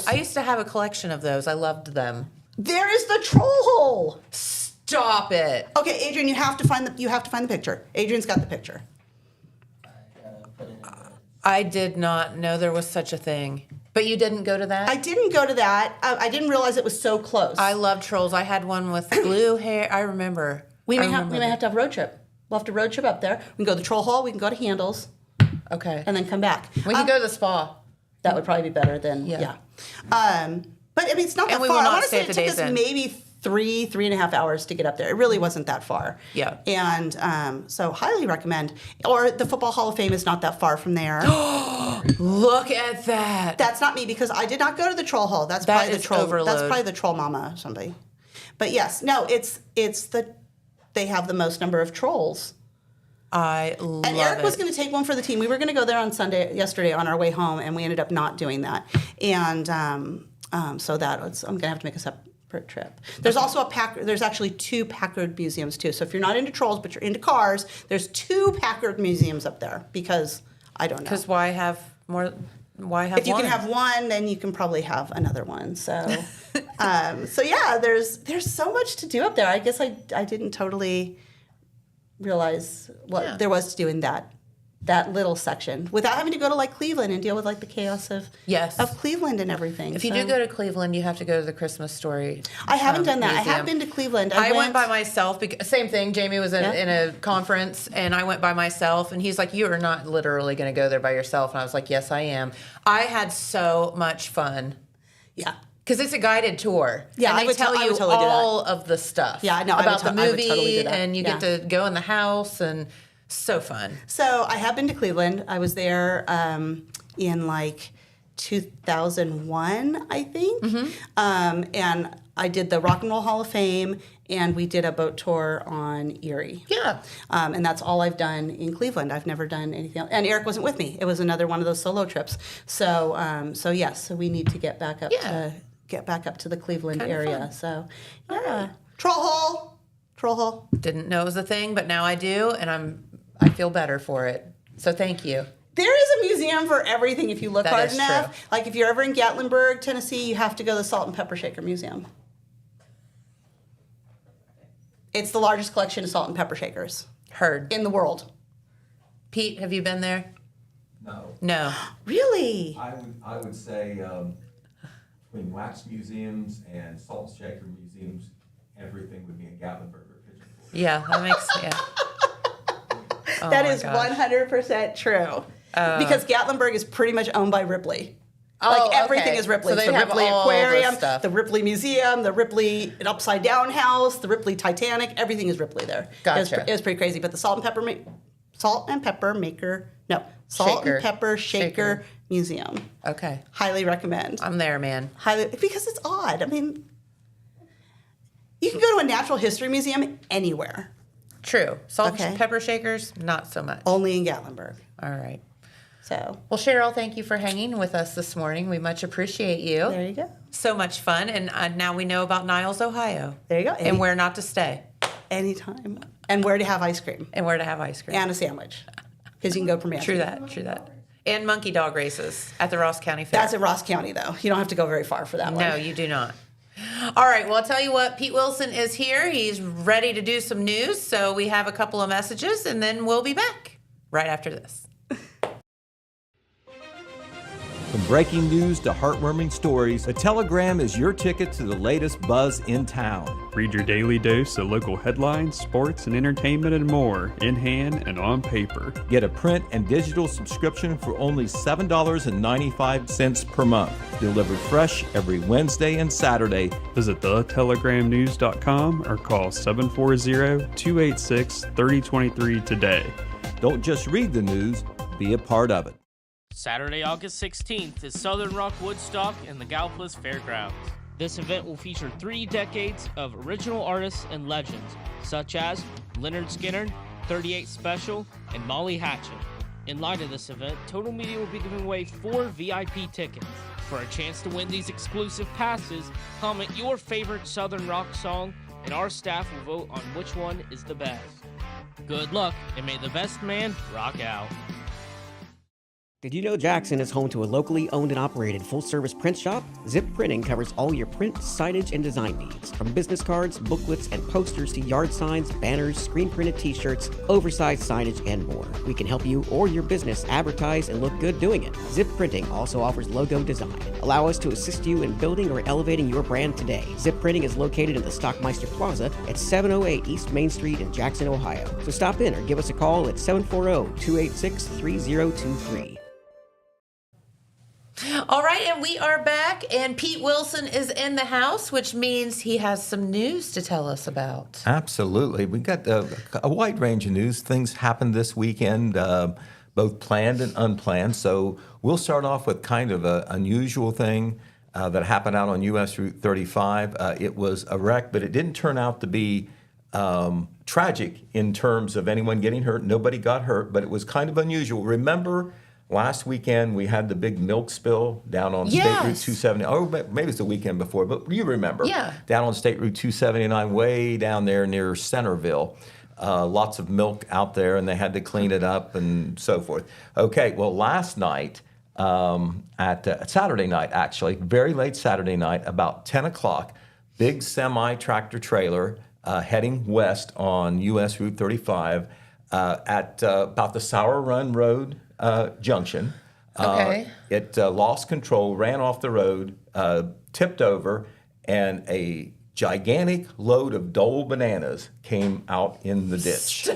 Yeah, I used to have a collection of those. I loved them. There is the troll hole. Stop it. Okay, Adrian, you have to find the picture. Adrian's got the picture. I did not know there was such a thing. But you didn't go to that? I didn't go to that. I didn't realize it was so close. I love trolls. I had one with blue hair. I remember. We I may have remember to have a road trip. We'll have to road trip up there. We can go to the troll hall. We can go to Handel's, Okay. and then come back. We can go to the spa. That would probably be better than Yeah. But I mean, it's not And that we far. will I not want to stay say at it the took Days us Inn. maybe 3.5 hours to get up there. It really wasn't that far. Yeah. And so highly recommend. Or the Football Hall of Fame is not that far from there. Look at that. That's not me because I did not go to the troll hall. That's That probably the is troll. overload. That's probably the troll mama or somebody. But yes, no, they have the most number of trolls. I love And Eric it. was going to take one for the team. We were going to go there on yesterday on our way home, and we ended up not doing that. And so that was, I'm going to have to make a separate separate trip. There's also there's actually 2 Packard museums too. So if you're not into trolls but you're into cars, there's 2 Packard museums up there because I don't know. Because why have more? Why have if you one? can have one, then you can probably have another one. So, so yeah, there's so much to do up there. I guess I didn't totally realize what there was to do in that little section without having to go to like Cleveland and deal with like the chaos of Cleveland and everything. If you do go to Cleveland, you have to go to the Christmas Story. I haven't done that. Museum. I have been to Cleveland. I went by myself. Same thing. Jamie was in a conference, and I went by myself. And he's like, "You are not literally going to go there by yourself." And I was like, "Yes, I am." I had so much fun. Yeah. Because it's a guided tour. Yeah, and they tell you totally all of the stuff. Yeah, no, about the movie, totally do that. and you get to go in the house, and so fun. So I have been to Cleveland. I was there in like 2001, I think. And I did the Rock and Roll Hall of Fame, and we did a boat tour on Erie. Yeah. And that's all I've done in Cleveland. I've never done anything else. And Eric wasn't with me. It was another one of those solo trips. So, so we need to get back up to the Cleveland area. Fun. So, yeah. Right. Troll hole. Didn't know it was a thing, but now I do, and I feel better for it. So thank you. There is a museum for everything if you look hard enough. True. Like if you're ever in Gatlinburg, Tennessee, you have to go to the Salt and Pepper Shaker Museum. It's the largest collection of salt and pepper shakers. Heard. In the world. Pete, have you been there? No. Really? I would say between wax museums and salt shaker museums, everything would be in Gatlinburg or Pigeon Forge. Yeah, that makes That is 100% true. Because Gatlinburg is pretty much owned by Ripley. Everything is Ripley. So they the have Ripley all Aquarium, stuff. the Ripley Museum, the Ripley Upside Down House, the Ripley Titanic. Everything is Ripley there. Gotcha. It was pretty crazy. But the Salt and Pepper Shaker Museum. Okay. Highly recommend. I'm there, man. Because it's odd. I mean, you can go to a natural history museum anywhere. True. Salt and pepper shakers, not so much. Only in Gatlinburg. All right. So. Well, Sheryl, thank you for hanging with us this morning. We much appreciate you. There you go. So much fun. And now we know about Niles, Ohio. There you go. And where not to stay. Anytime. And where to have ice cream. And where to have ice cream. And a sandwich. Because you can go per man. True that. And monkey dog races at the Ross County Fair. That's at Ross County, though. You don't have to go very far for that one. No, you do not. All right, well, I'll tell you what, Pete Wilson is here. He's ready to do some news, so we have a couple of messages, and then we'll be back right after this. From breaking news to heartwarming stories, the Telegram is your ticket to the latest buzz in town. Read your daily dose of local headlines, sports, and entertainment and more, in hand and on paper. Get a print and digital subscription for only $7.95 per month. Delivered fresh every Wednesday and Saturday. Visit thetelegramnews.com or call 740-286-3023 today. Don't just read the news, be a part of it. Saturday, August 16th is Southern Rock Woodstock in the Gallipolis Fairgrounds. This event will feature 3 decades of original artists and legends, such as Leonard Skinner, 38 Special, and Molly Hatchet. In light of this event, Total Media will be giving away 4 VIP tickets. For a chance to win these exclusive passes, comment your favorite Southern Rock song, and our staff will vote on which one is the best. Good luck, and may the best man rock out. Did you know Jackson is home to a locally owned and operated full-service print shop? Zip Printing covers all your print, signage, and design needs. From business cards, booklets, and posters to yard signs, banners, screen-printed t-shirts, oversized signage, and more. We can help you or your business advertise and look good doing it. Zip Printing also offers logo design. Allow us to assist you in building or elevating your brand today. Zip Printing is located in the Stockmeister Plaza at 708 East Main Street in Jackson, Ohio. So stop in or give us a call at 740-286-3023. All right, and we are back, and Pete Wilson is in the house, which means he has some news to tell us about. Absolutely. We got a wide range of news. Things happened this weekend, both planned and unplanned. So we'll start off with kind of an unusual thing that happened out on US Route 35. It was a wreck, but it didn't turn out to be tragic in terms of anyone getting hurt. Nobody got hurt, but it was kind of unusual. Remember last weekend we had the big milk spill down on State Route 270. Oh, maybe it's the weekend before, but you remember. Yeah. Down on State Route 279, way down there near Centerville. Lots of milk out there, and they had to clean it up and so forth. Okay, well, last night, at Saturday night, actually, very late Saturday night, about 10 o'clock, big semi-tractor trailer heading west on U.S. Route 35 at about the Sour Run Road junction. Okay. It lost control, ran off the road, tipped over, and a gigantic load of Dole bananas came out in the ditch.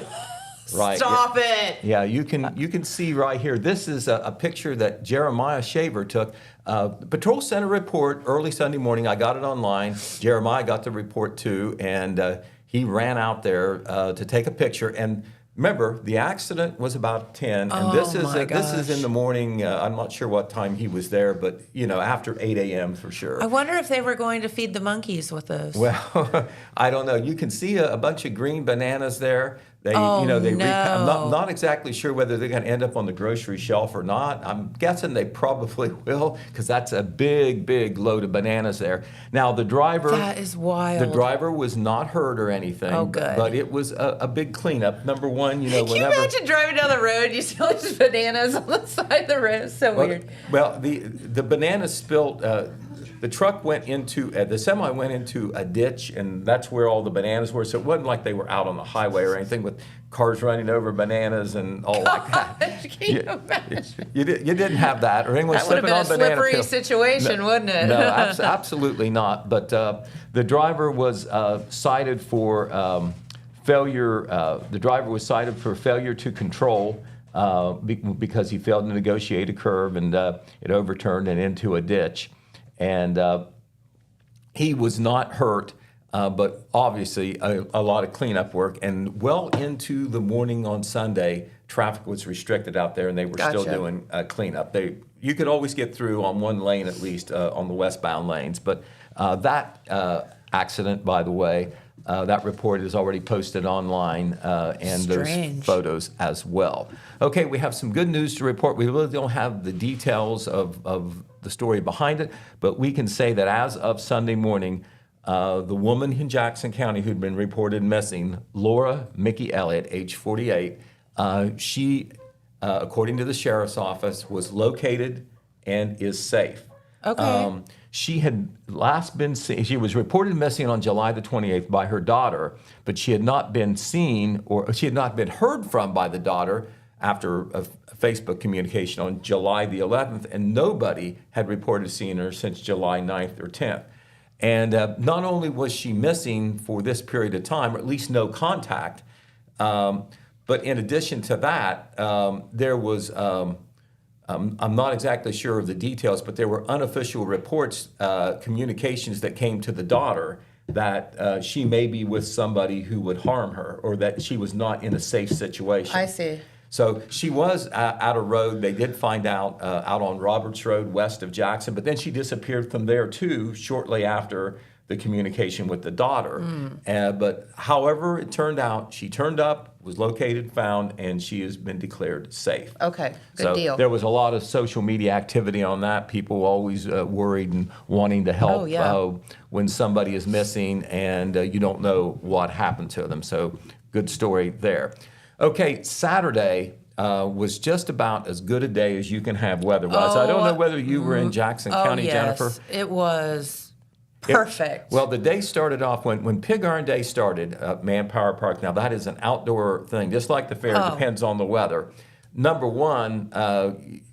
Right. Stop it. Yeah, you can see right here. This is a picture that Jeremiah Shaver took. Patrol sent a report early Sunday morning. I got it online. Jeremiah got the report too, and he ran out there to take a picture. And remember, the accident was about 10, and this is in the morning. I'm not sure what time he was there, but after 8 a.m. for sure. I wonder if they were going to feed the monkeys with those. Well, I don't know. You can see a bunch of green bananas there. They, I'm not exactly sure whether they're going to end up on the grocery shelf or not. I'm guessing they probably will, because that's a big, big load of bananas there. Now, the driver... That is wild. The driver was not hurt or anything. Oh, good. But it was a big cleanup. Number one, Can you imagine driving down the road, you see all these bananas on the side of the road? It's so weird. Well, the bananas spilled... the truck went into, the semi went into a ditch, and that's where all the bananas were. So it wasn't like they were out on the highway or anything with cars running over bananas and all like that. Can you imagine? You didn't have that, or anyone That would have slipping been on a banana slippery peel. situation, wouldn't it? No, absolutely not. But the driver was cited for failure. The driver was cited for failure to control because he failed to negotiate a curve, and it overturned and into a ditch. And he was not hurt, but obviously a lot of cleanup work. And well into the morning on Sunday, traffic was restricted out there, and they were still doing cleanup. You could always get through on one lane at least on the westbound lanes. But that accident, by the way, that report is already posted online, and those photos as well. Okay, we have some good news to report. We really don't have the details of the story behind it, but we can say that as of Sunday morning, the woman in Jackson County who'd been reported missing, Laura Mickey Elliott, age 48, she, according to the sheriff's office, was located and is safe. Okay. She had last been seen, she was reported missing on July the 28th by her daughter, but she had not been seen, or she had not been heard from by the daughter after a Facebook communication on July the 11th, and nobody had reported seeing her since July 9th or 10th. And not only was she missing for this period of time, or at least no contact, but in addition to that, there was... I'm not exactly sure of the details, but there were unofficial reports, communications that came to the daughter that she may be with somebody who would harm her, or that she was not in a safe situation. I see. So she was at a road. They did find out on Roberts Road west of Jackson, but then she disappeared from there too shortly after the communication with the daughter. But however it turned out, she turned up, was located, found, and she has been declared safe. Okay, good deal. There was a lot of social media activity on that. People always worried and wanting to help when somebody is missing and you don't know what happened to them. So good story there. Okay, Saturday was just about as good a day as you can have weather-wise. I don't know whether you were in Jackson County, Jennifer. It was perfect. Well, the day started off when Pig Iron Day started, Manpower Park. Now, that is an outdoor thing, just like the fair. It depends on the weather. Number one,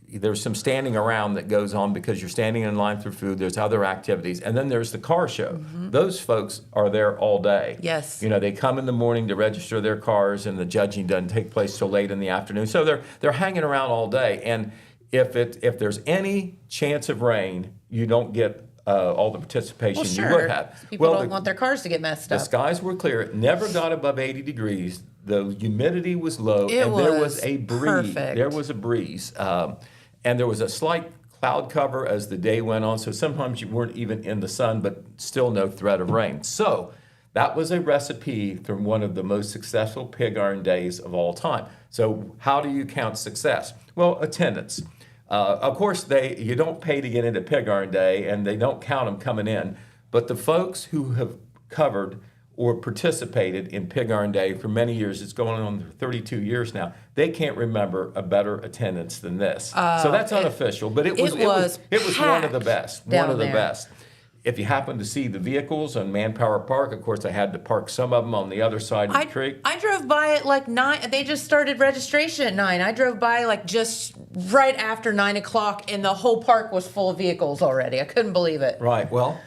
there's some standing around that goes on because you're standing in line for food. There's other activities. And then there's the car show. Those folks are there all day. Yes. You know, they come in the morning to register their cars, and the judging doesn't take place till late in the afternoon. So they're hanging around all day. And if there's any chance of rain, you don't get all the participation you would have. People don't want their cars to get messed up. The skies were clear. It never got above 80 degrees. The humidity was low, there was a breeze. Perfect. There was a breeze. And there was a slight cloud cover as the day went on, so sometimes you weren't even in the sun, but still no threat of rain. So That was a recipe from one of the most successful pig iron days of all time. So how do you count success? Well, attendance. Of course, you don't pay to get into pig iron day, and they don't count them coming in. But the folks who have covered or participated in pig iron day for many years, it's going on 32 years now, they can't remember a better attendance than this. So that's unofficial, but it was one of the best. One of the best. If you happen to see the vehicles on Manpower Park, of course, I had to park some of them on the other side of the creek. I drove by at like 9. They just started registration at 9. I drove by like just right after 9 o'clock, and the whole park was full of vehicles already. I couldn't believe it. Right. Well,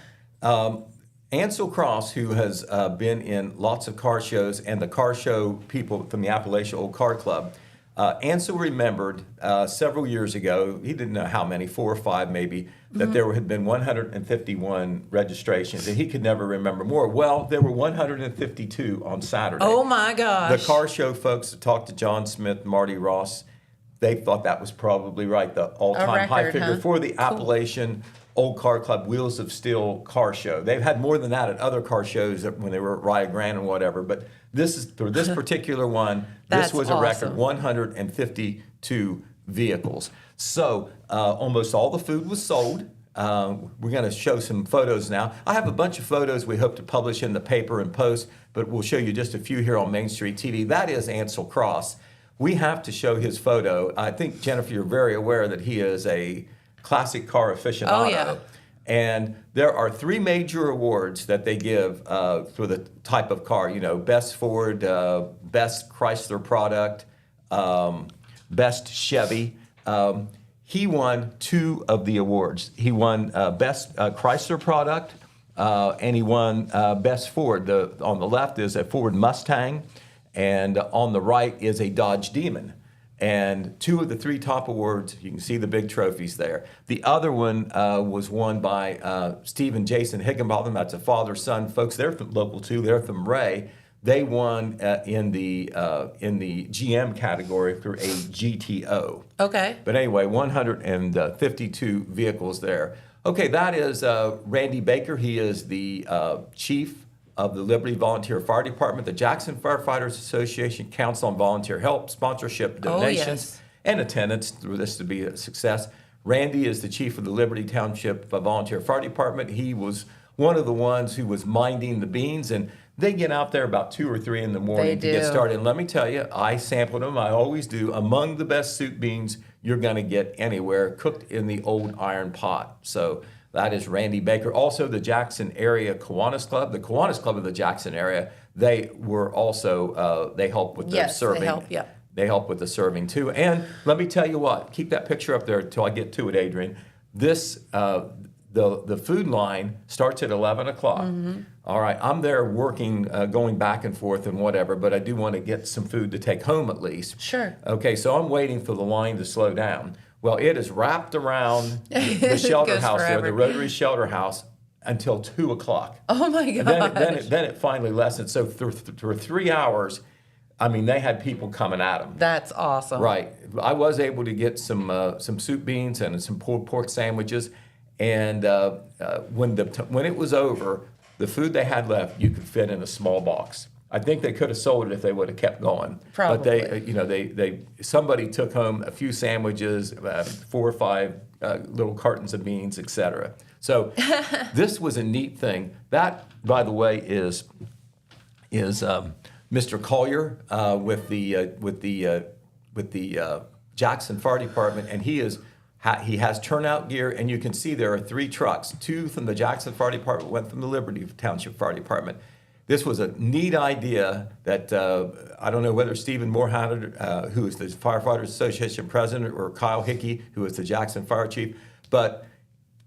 Ansel Cross, who has been in lots of car shows, and the car show people from the Appalachia Old Car Club, Ansel remembered several years ago, he didn't know how many, 4 or 5 maybe, that there had been 151 registrations, and he could never remember more. Well, there were 152 on Saturday. Oh my gosh. The car show folks that talked to John Smith, Marty Ross, they thought that was probably right, the all-time high figure for the Appalachian Old Car Club Wheels of Steel car show. They've had more than that at other car shows when they were at Rio Grande and whatever, but this is for this particular one, this was a record, 152 vehicles. So almost all the food was sold. We're going to show some photos now. I have a bunch of photos we hope to publish in the paper and post, but we'll show you just a few here on Main Street TV. That is Ansel Cross. We have to show his photo. I think, Jennifer, you're very aware that he is a classic car aficionado. Oh, yeah. And there are 3 major awards that they give for the type of car, best Ford, best Chrysler product, best Chevy. He won 2 of the awards. He won best Chrysler product, and he won best Ford. On the left is a Ford Mustang, and on the right is a Dodge Demon. And 2 of the 3 top awards, you can see the big trophies there. The other one was won by Steve and Jason Higginbotham. That's a father-son. Folks, they're from local too. They're from Ray. They won in the GM category for a GTO. Okay. But anyway, 152 vehicles there. Okay, that is Randy Baker. He is the chief of the Liberty Volunteer Fire Department, the Jackson Firefighters Association Council on Volunteer Help, Sponsorship, Donations, and Attendance for this to be a success. Randy is the chief of the Liberty Township Volunteer Fire Department. He was one of the ones who was minding the beans, and they get out there about 2 or 3 in the morning to get started. And let me tell you, I sampled them. I always do. Among the best soup beans you're going to get anywhere, cooked in the old iron pot. So that is Randy Baker. Also, the Jackson area Kiwanis Club. The Kiwanis Club of the Jackson area, they were also, they help with the serving. Yes, they help, yeah. They help with the serving, too. And let me tell you what, keep that picture up there until I get to it, Adrian. This, the food line starts at 11 o'clock. Mm-hmm. All right, I'm there working, going back and forth and whatever, but I do want to get some food to take home at least. Sure. Okay, so I'm waiting for the line to slow down. Well, it is wrapped around the shelter house there, the Rotary Shelter House, until 2 o'clock. Oh my God! Then it finally lessened. So for 3 hours, I mean, they had people coming at them. That's awesome. Right. I was able to get some soup beans and some pulled pork sandwiches, and when it was over, the food they had left you could fit in a small box. I think they could have sold it if they would have kept going. Probably. But they somebody took home a few sandwiches, 4 or 5 little cartons of beans, etc. So this was a neat thing. That, by the way, is Mr. Collier with the Jackson Fire Department, and he has turnout gear, and you can see there are 3 trucks. 2 from the Jackson Fire Department, 1 from the Liberty Township Fire Department. This was a neat idea that I don't know whether Stephen Moorhan, who is the Firefighters Association president, or Kyle Hickey, who is the Jackson Fire Chief, but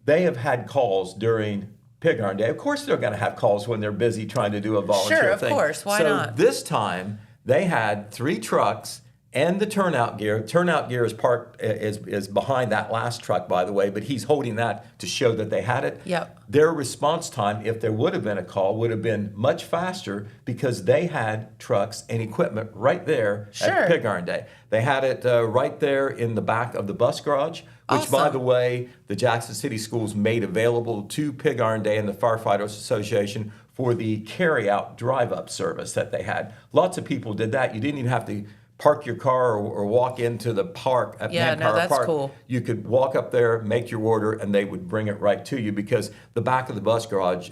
they have had calls during Pig Iron Day. Of course they're going to have calls when they're busy trying to do a volunteer thing. Sure, of course. Why not? So this time they had 3 trucks and the turnout gear. Turnout gear is behind that last truck, by the way, but he's holding that to show that they had it. Yep. Their response time, if there would have been a call, would have been much faster because they had trucks and equipment right there at Pig Iron Day. They had it right there in the back of the bus garage, which, by the way, the Jackson City Schools made available to Pig Iron Day and the Firefighters Association for the carry-out drive-up service that they had. Lots of people did that. You didn't even have to park your car or walk into the park at Manpower that's Park. cool. You could walk up there, make your order, and they would bring it right to you because the back of the bus garage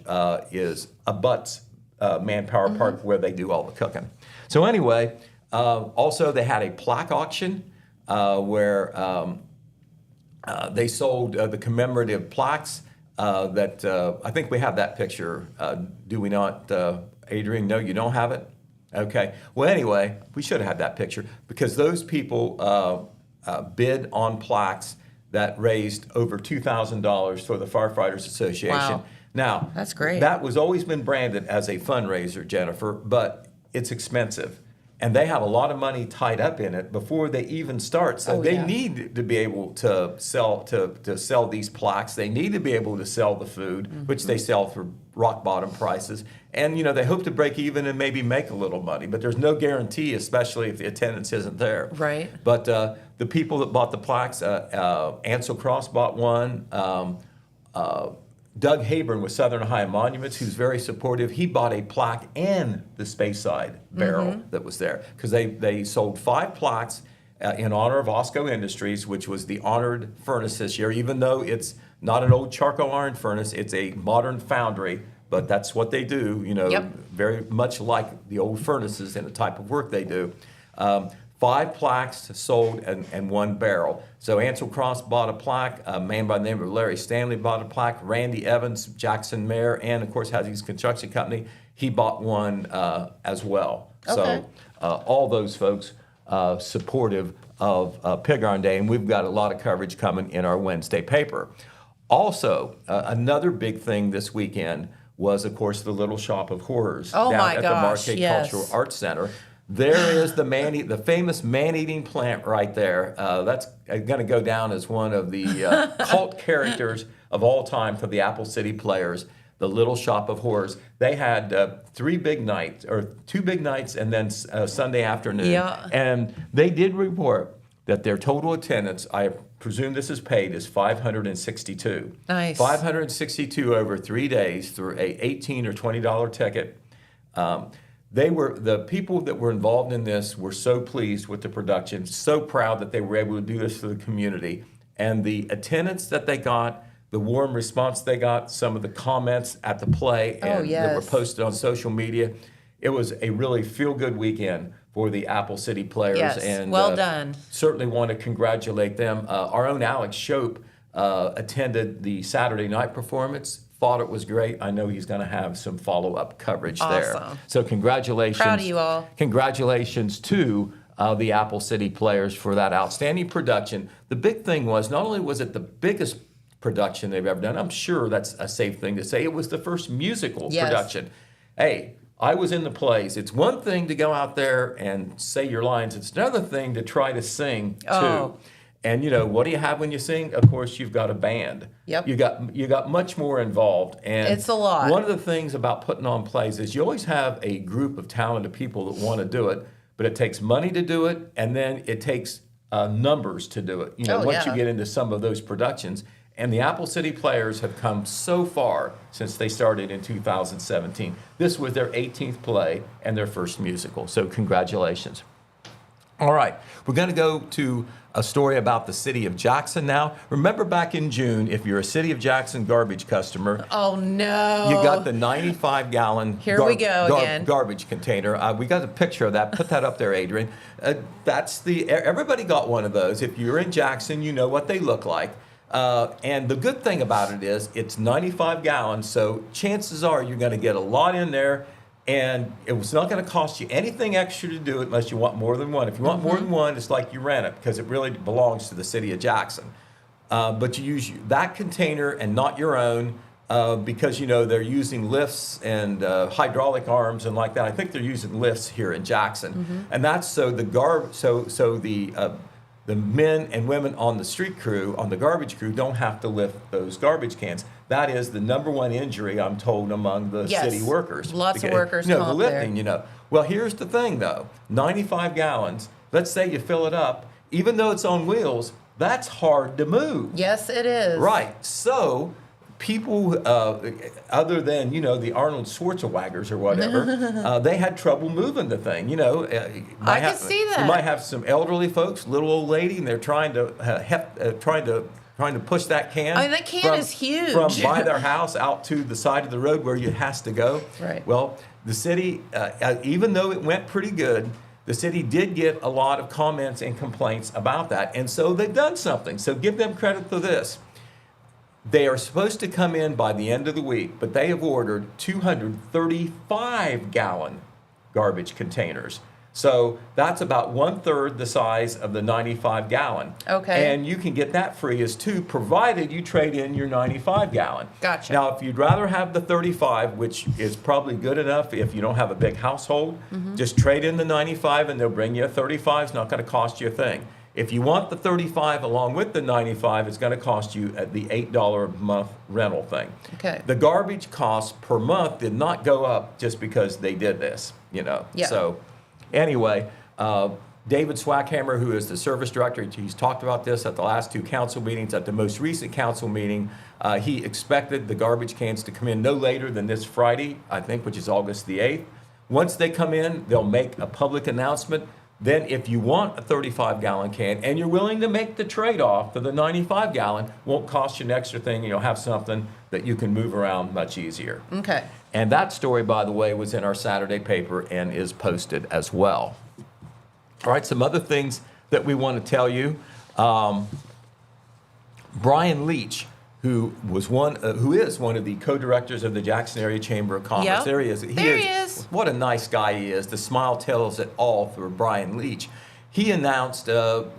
abuts Manpower Park where they do all the cooking. So anyway, also they had a plaque auction where they sold the commemorative plaques that I think we have that picture. Do we not, Adrian? No, you don't have it? Okay. Well, anyway, we should have had that picture because those people bid on plaques that raised over $2,000 for the Firefighters Association. Wow. Now, that's great. That was always been branded as a fundraiser, Jennifer, but it's expensive. And they have a lot of money tied up in it before they even start. So they need to be able to sell these plaques. They need to be able to sell the food, which they sell for rock bottom prices. And they hope to break even and maybe make a little money. But there's no guarantee, especially if the attendance isn't there. Right. But the people that bought the plaques, Ansel Cross bought one. Doug Hayburn with Southern Ohio Monuments, who's very supportive, he bought a plaque and the Speyside barrel that was there because they sold 5 plaques in honor of Osco Industries, which was the honored furnace this year. Even though it's not an old charcoal iron furnace, it's a modern foundry, but that's what they do. Very much like the old furnaces and the type of work they do. 5 plaques sold and 1 barrel. So Ansel Cross bought a plaque. A man by the name of Larry Stanley bought a plaque. Randy Evans, Jackson Mayor, and of course has his construction company. He bought one as well. Okay. So all those folks supportive of Pig Iron Day, and we've got a lot of coverage coming in our Wednesday paper. Also, another big thing this weekend was, of course, the Little Shop of Horrors down at the Marquette Cultural Arts Center. There is the famous man-eating plant right there. That's going to go down as one of the cult characters of all time for the Apple City Players, the Little Shop of Horrors. They had 2 big nights, and then Sunday afternoon. Yeah. And they did report that their total attendance, I presume this is paid, is 562. Nice. 562 over 3 days through a $18 or $20 ticket. The people that were involved in this were so pleased with the production, so proud that they were able to do this for the community. And the attendance that they got, the warm response they got, some of the comments at the play that were posted on social media, it was a really feel-good weekend for the Apple City Players. Yes, and well done. Certainly want to congratulate them. Our own Alex Shope attended the Saturday night performance. Thought it was great. I know he's going to have some follow-up coverage there. Awesome. So congratulations. Proud of you all. Congratulations to the Apple City Players for that outstanding production. The big thing was, not only was it the biggest production they've ever done, I'm sure that's a safe thing to say, it was the first musical production. Hey, I was in the plays. It's one thing to go out there and say your lines. It's another thing to try to sing too. And what do you have when you sing? Of course, you've got a band. Yep. You got much more involved. And it's a lot. One of the things about putting on plays is you always have a group of talented people that want to do it, but it takes money to do it, and then it takes numbers to do it. Once you get into some of those productions. And the Apple City Players have come so far since they started in 2017. This was their 18th play and their first musical. So congratulations. All right, we're going to go to a story about the city of Jackson now. Remember back in June, if you're a city of Jackson garbage customer, oh no, you got the 95-gallon garbage container. We got a picture of that. Put that up there, Adrian. Everybody got one of those. If you're in Jackson, you know what they look like. And the good thing about it is it's 95 gallons, so chances are you're going to get a lot in there. And it's not going to cost you anything extra to do it unless you want more than one. If you want more than one, it's like you rent it because it really belongs to the city of Jackson. But you use that container and not your own because, they're using lifts and hydraulic arms and like that. I think they're using lifts here in Jackson. And that's so the men and women on the street crew, on the garbage crew, don't have to lift those garbage cans. That is the #1 injury, I'm told, among the city workers. Lots of workers the lifting, Well, here's the thing, though. 95 gallons, let's say you fill it up, even though it's on wheels, that's hard to move. Yes, it is. Right. So people, other than, the Arnold Schwarzeneggers or whatever, they had trouble moving the thing. I can see that. You might have some elderly folks, little old lady, and they're trying to trying to push that can. I mean, that can is huge. From by their house out to the side of the road where it has to go. Right. Well, the city, even though it went pretty good, the city did get a lot of comments and complaints about that. And so they've done something. So give them credit for this. They are supposed to come in by the end of the week, but they have ordered 235-gallon garbage containers. So that's about 1/3 the size of the 95-gallon. Okay. And you can get that free as two, provided you trade in your 95-gallon. Gotcha. Now, if you'd rather have the 35, which is probably good enough if you don't have a big household, just trade in the 95 and they'll bring you a 35. It's not going to cost you a thing. If you want the 35 along with the 95, it's going to cost you at the $8 a month rental thing. Okay. The garbage costs per month did not go up just because they did this, Yeah. So anyway, David Swackhammer, who is the service director, he's talked about this at the last two council meetings. At the most recent council meeting, he expected the garbage cans to come in no later than this Friday, I think, which is August the 8th. Once they come in, they'll make a public announcement. Then if you want a 35-gallon can and you're willing to make the trade-off for the 95-gallon, won't cost you an extra thing. You'll have something that you can move around much easier. Okay. And that story, by the way, was in our Saturday paper and is posted as well. All right, some other things that we want to tell you. Brian Leach, who is one of the co-directors of the Jackson Area Chamber of Commerce. Yep. There he is. There he is. What a nice guy he is. The smile tells it all for Brian Leach. He announced a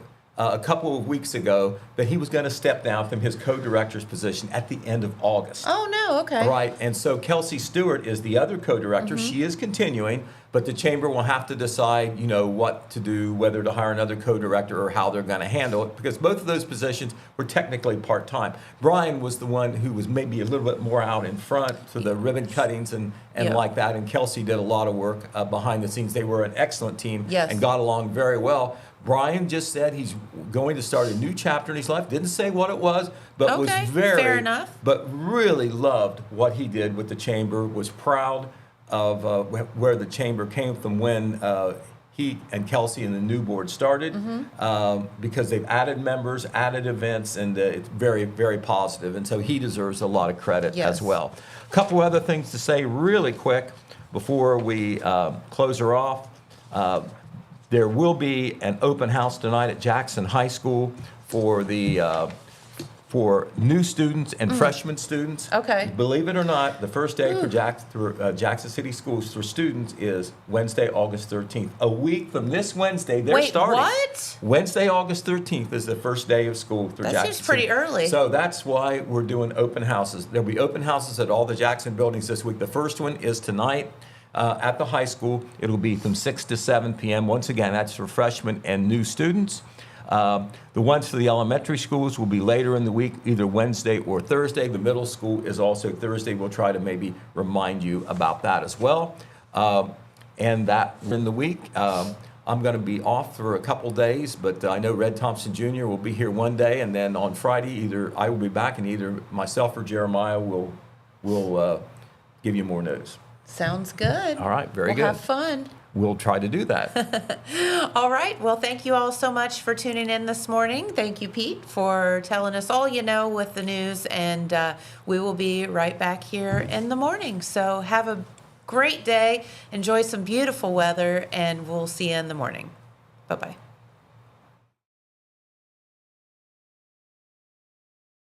couple of weeks ago that he was going to step down from his co-director's position at the end of August. Oh, no, okay. Right, and so Kelsey Stewart is the other co-director. She is continuing, but the chamber will have to decide, what to do, whether to hire another co-director or how they're going to handle it, because both of those positions were technically part-time. Brian was the one who was maybe a little bit more out in front for the ribbon cuttings and like that, and Kelsey did a lot of work behind the scenes. They were an excellent team and got along very well. Brian just said he's going to start a new chapter in his life. Didn't say what it was, but was fair enough. But really loved what he did with the chamber, was proud of where the chamber came from when he and Kelsey and the new board started, because they've added members, added events, and it's very, very positive. And so he deserves a lot of credit as well. A couple other things to say really quick before we close her off. There will be an open house tonight at Jackson High School for for new students and freshman students. Okay. Believe it or not, the first day for Jackson City Schools for students is Wednesday, August 13th. A week from this Wednesday, they're starting. What? Wednesday, August 13th is the first day of school for Jackson. That seems pretty early. So that's why we're doing open houses. There'll be open houses at all the Jackson buildings this week. The first one is tonight. At the high school, it'll be from 6 to 7 p.m. Once again, that's for freshmen and new students. The ones for the elementary schools will be later in the week, either Wednesday or Thursday. The middle school is also Thursday. We'll try to maybe remind you about that as well. And that in the week, I'm going to be off for a couple days, but I know Red Thompson Jr. will be here one day, and then on Friday, either I will be back, and either myself or Jeremiah will give you more news. Sounds good. All right, very good. We'll have fun. We'll try to do that. All right. Well, thank you all so much for tuning in this morning. Thank you, Pete, for telling us all you know with the news. And we will be right back here in the morning. So have a great day. Enjoy some beautiful weather, and we'll see you in the morning. Bye-bye.